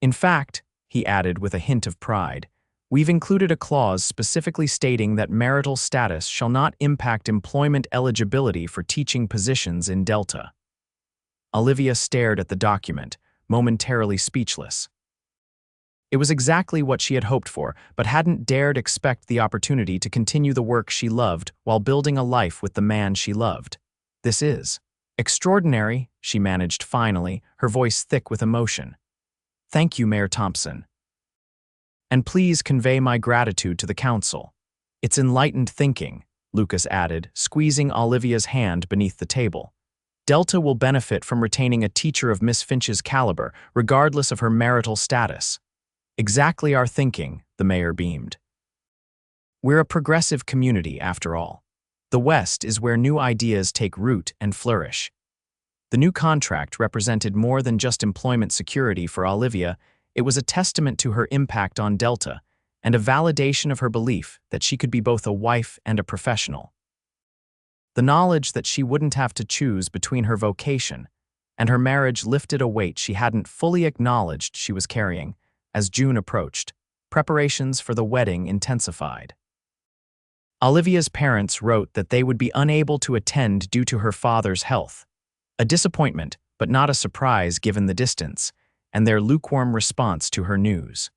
A: In fact," he added with a hint of pride, "we've included a clause specifically stating that marital status shall not impact employment eligibility for teaching positions in Delta." Olivia stared at the document, momentarily speechless. It was exactly what she had hoped for, but hadn't dared expect the opportunity to continue the work she loved while building a life with the man she loved. "This is extraordinary," she managed finally, her voice thick with emotion. "Thank you, Mayor Thompson. And please convey my gratitude to the council. It's enlightened thinking," Lucas added, squeezing Olivia's hand beneath the table. "Delta will benefit from retaining a teacher of Miss Finch's caliber, regardless of her marital status." "Exactly our thinking," the mayor beamed. "We're a progressive community, after all. The West is where new ideas take root and flourish." The new contract represented more than just employment security for Olivia. It was a testament to her impact on Delta, and a validation of her belief that she could be both a wife and a professional. The knowledge that she wouldn't have to choose between her vocation and her marriage lifted a weight she hadn't fully acknowledged she was carrying. As June approached, preparations for the wedding intensified. Olivia's parents wrote that they would be unable to attend due to her father's health. A disappointment, but not a surprise given the distance, and their lukewarm response to her news.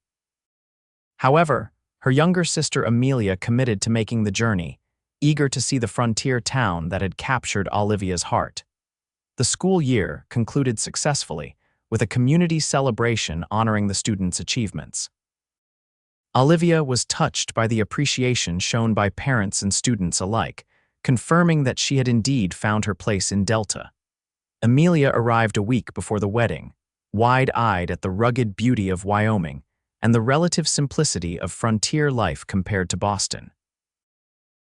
A: However, her younger sister Amelia committed to making the journey, eager to see the frontier town that had captured Olivia's heart. The school year concluded successfully, with a community celebration honoring the students' achievements. Olivia was touched by the appreciation shown by parents and students alike, confirming that she had indeed found her place in Delta. Amelia arrived a week before the wedding, wide-eyed at the rugged beauty of Wyoming and the relative simplicity of frontier life compared to Boston.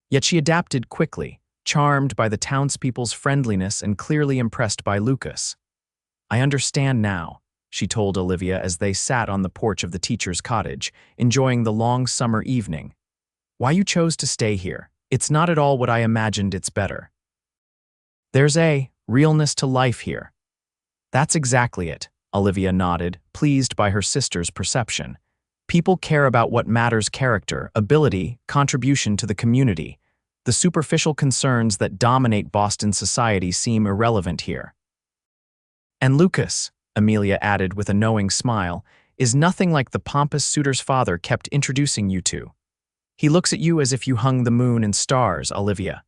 A: Yet she adapted quickly, charmed by the townspeople's friendliness and clearly impressed by Lucas. "I understand now," she told Olivia as they sat on the porch of the teacher's cottage, enjoying the long summer evening. "Why you chose to stay here. It's not at all what I imagined. It's better. There's a realness to life here." "That's exactly it," Olivia nodded, pleased by her sister's perception. "People care about what matters: character, ability, contribution to the community. The superficial concerns that dominate Boston society seem irrelevant here." "And Lucas," Amelia added with a knowing smile, "is nothing like the pompous suitor's father kept introducing you to. He looks at you as if you hung the moon and stars, Olivia."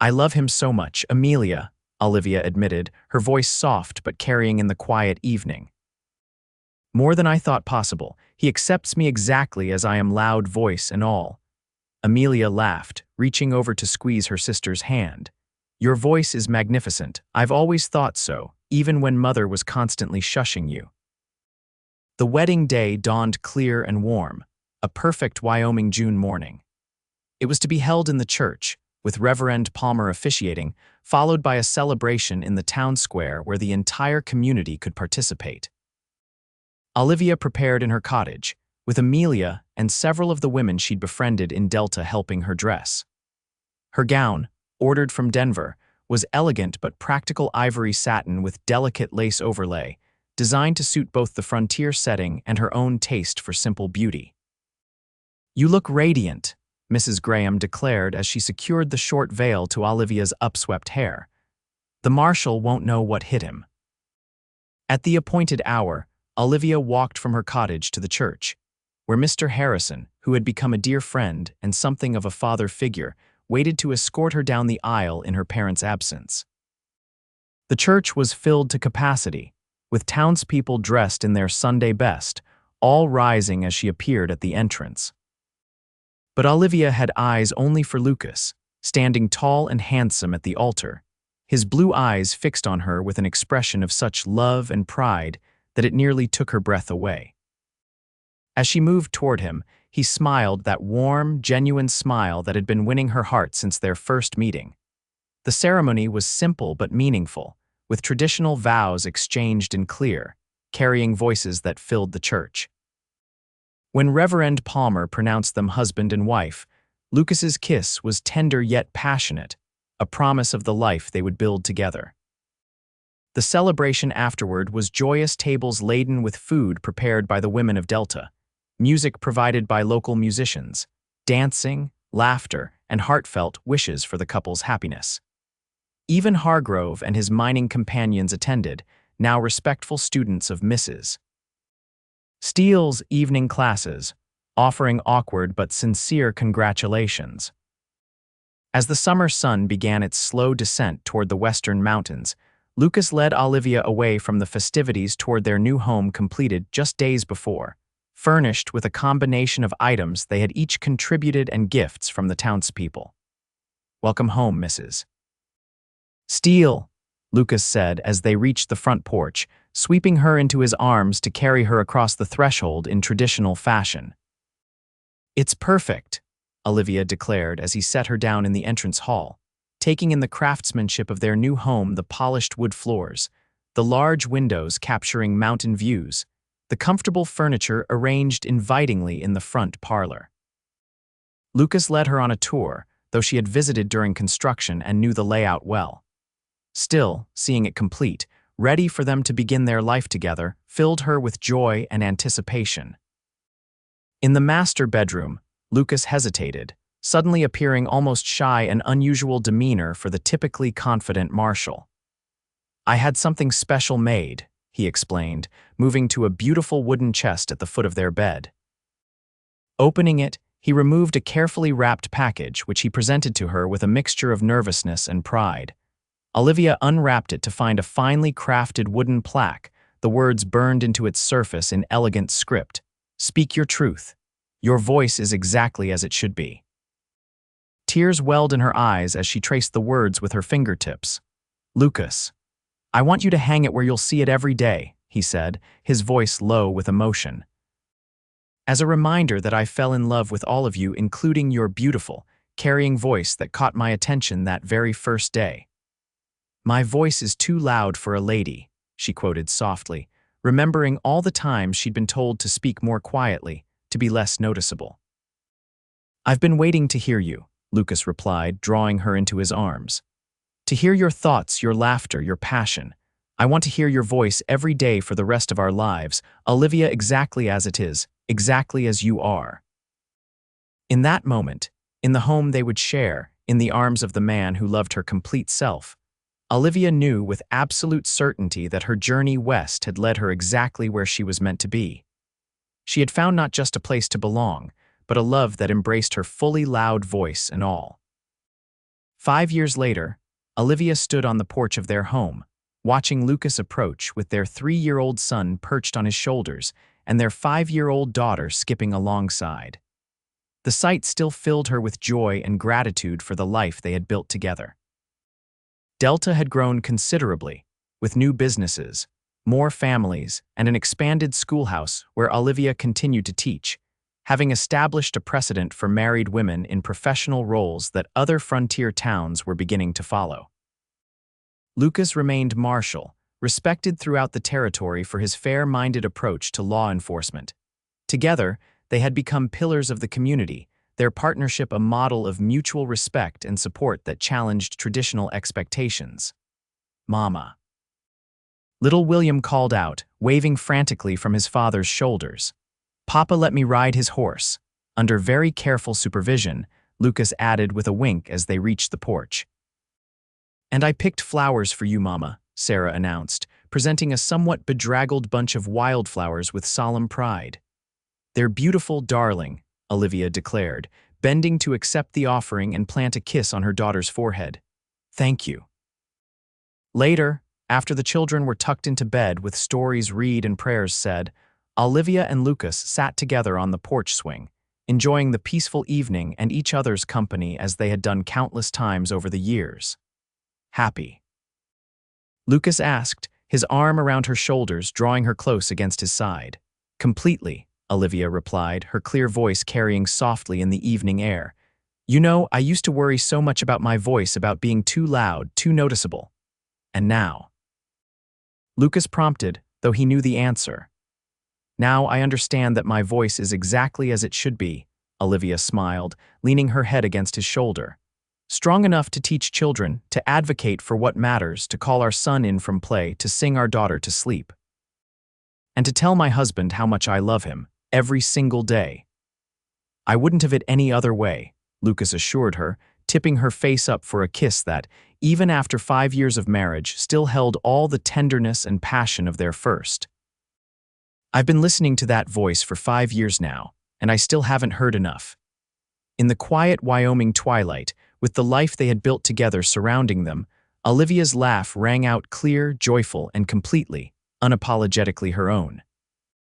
A: "I love him so much, Amelia," Olivia admitted, her voice soft but carrying in the quiet evening. "More than I thought possible. He accepts me exactly as I am, loud voice and all." Amelia laughed, reaching over to squeeze her sister's hand. "Your voice is magnificent. I've always thought so, even when Mother was constantly shushing you." The wedding day dawned clear and warm, a perfect Wyoming June morning. It was to be held in the church, with Reverend Palmer officiating, followed by a celebration in the town square where the entire community could participate. Olivia prepared in her cottage, with Amelia and several of the women she'd befriended in Delta helping her dress. Her gown, ordered from Denver, was elegant but practical ivory satin with delicate lace overlay, designed to suit both the frontier setting and her own taste for simple beauty. "You look radiant," Mrs. Graham declared as she secured the short veil to Olivia's upswept hair. "The marshal won't know what hit him." At the appointed hour, Olivia walked from her cottage to the church, where Mr. Harrison, who had become a dear friend and something of a father figure, waited to escort her down the aisle in her parents' absence. The church was filled to capacity, with townspeople dressed in their Sunday best, all rising as she appeared at the entrance. But Olivia had eyes only for Lucas, standing tall and handsome at the altar, his blue eyes fixed on her with an expression of such love and pride that it nearly took her breath away. As she moved toward him, he smiled that warm, genuine smile that had been winning her heart since their first meeting. The ceremony was simple but meaningful, with traditional vows exchanged in clear, carrying voices that filled the church. When Reverend Palmer pronounced them husband and wife, Lucas's kiss was tender yet passionate, a promise of the life they would build together. The celebration afterward was joyous tables laden with food prepared by the women of Delta, music provided by local musicians, dancing, laughter, and heartfelt wishes for the couple's happiness. Even Hargrove and his mining companions attended, now respectful students of Mrs. Steele's evening classes, offering awkward but sincere congratulations. As the summer sun began its slow descent toward the western mountains, Lucas led Olivia away from the festivities toward their new home completed just days before, furnished with a combination of items they had each contributed and gifts from the townspeople. "Welcome home, Mrs. Steele," Lucas said as they reached the front porch, sweeping her into his arms to carry her across the threshold in traditional fashion. "It's perfect," Olivia declared as he set her down in the entrance hall, taking in the craftsmanship of their new home, the polished wood floors, the large windows capturing mountain views, the comfortable furniture arranged invitingly in the front parlor. Lucas led her on a tour, though she had visited during construction and knew the layout well. Still, seeing it complete, ready for them to begin their life together, filled her with joy and anticipation. In the master bedroom, Lucas hesitated, suddenly appearing almost shy and unusual demeanor for the typically confident marshal. "I had something special made," he explained, moving to a beautiful wooden chest at the foot of their bed. Opening it, he removed a carefully wrapped package which he presented to her with a mixture of nervousness and pride. Olivia unwrapped it to find a finely crafted wooden plaque, the words burned into its surface in elegant script. "Speak your truth. Your voice is exactly as it should be." Tears welled in her eyes as she traced the words with her fingertips. "Lucas, I want you to hang it where you'll see it every day," he said, his voice low with emotion. "As a reminder that I fell in love with all of you, including your beautiful, carrying voice that caught my attention that very first day." "My voice is too loud for a lady," she quoted softly, remembering all the times she'd been told to speak more quietly, to be less noticeable. "I've been waiting to hear you," Lucas replied, drawing her into his arms. "To hear your thoughts, your laughter, your passion. I want to hear your voice every day for the rest of our lives, Olivia, exactly as it is, exactly as you are." In that moment, in the home they would share, in the arms of the man who loved her complete self, Olivia knew with absolute certainty that her journey west had led her exactly where she was meant to be. She had found not just a place to belong, but a love that embraced her fully, loud voice and all. 5 years later, Olivia stood on the porch of their home, watching Lucas approach with their 3-year-old son perched on his shoulders and their 5-year-old daughter skipping alongside. The sight still filled her with joy and gratitude for the life they had built together. Delta had grown considerably, with new businesses, more families, and an expanded schoolhouse where Olivia continued to teach, having established a precedent for married women in professional roles that other frontier towns were beginning to follow. Lucas remained marshal, respected throughout the territory for his fair-minded approach to law enforcement. Together, they had become pillars of the community, their partnership a model of mutual respect and support that challenged traditional expectations. "Mama." Little William called out, waving frantically from his father's shoulders. "Papa let me ride his horse." Under very careful supervision, Lucas added with a wink as they reached the porch. "And I picked flowers for you, Mama," Sarah announced, presenting a somewhat bedraggled bunch of wildflowers with solemn pride. "They're beautiful, darling," Olivia declared, bending to accept the offering and plant a kiss on her daughter's forehead. "Thank you." Later, after the children were tucked into bed with stories read and prayers said, Olivia and Lucas sat together on the porch swing, enjoying the peaceful evening and each other's company as they had done countless times over the years. "Happy?" Lucas asked, his arm around her shoulders, drawing her close against his side. "Completely," Olivia replied, her clear voice carrying softly in the evening air. "You know, I used to worry so much about my voice, about being too loud, too noticeable. And now?" Lucas prompted, though he knew the answer. "Now I understand that my voice is exactly as it should be," Olivia smiled, leaning her head against his shoulder. "Strong enough to teach children, to advocate for what matters, to call our son in from play, to sing our daughter to sleep. And to tell my husband how much I love him, every single day." "I wouldn't have it any other way," Lucas assured her, tipping her face up for a kiss that, even after 5 years of marriage, still held all the tenderness and passion of their first. "I've been listening to that voice for 5 years now, and I still haven't heard enough." In the quiet Wyoming twilight, with the life they had built together surrounding them, Olivia's laugh rang out clear, joyful, and completely, unapologetically her own.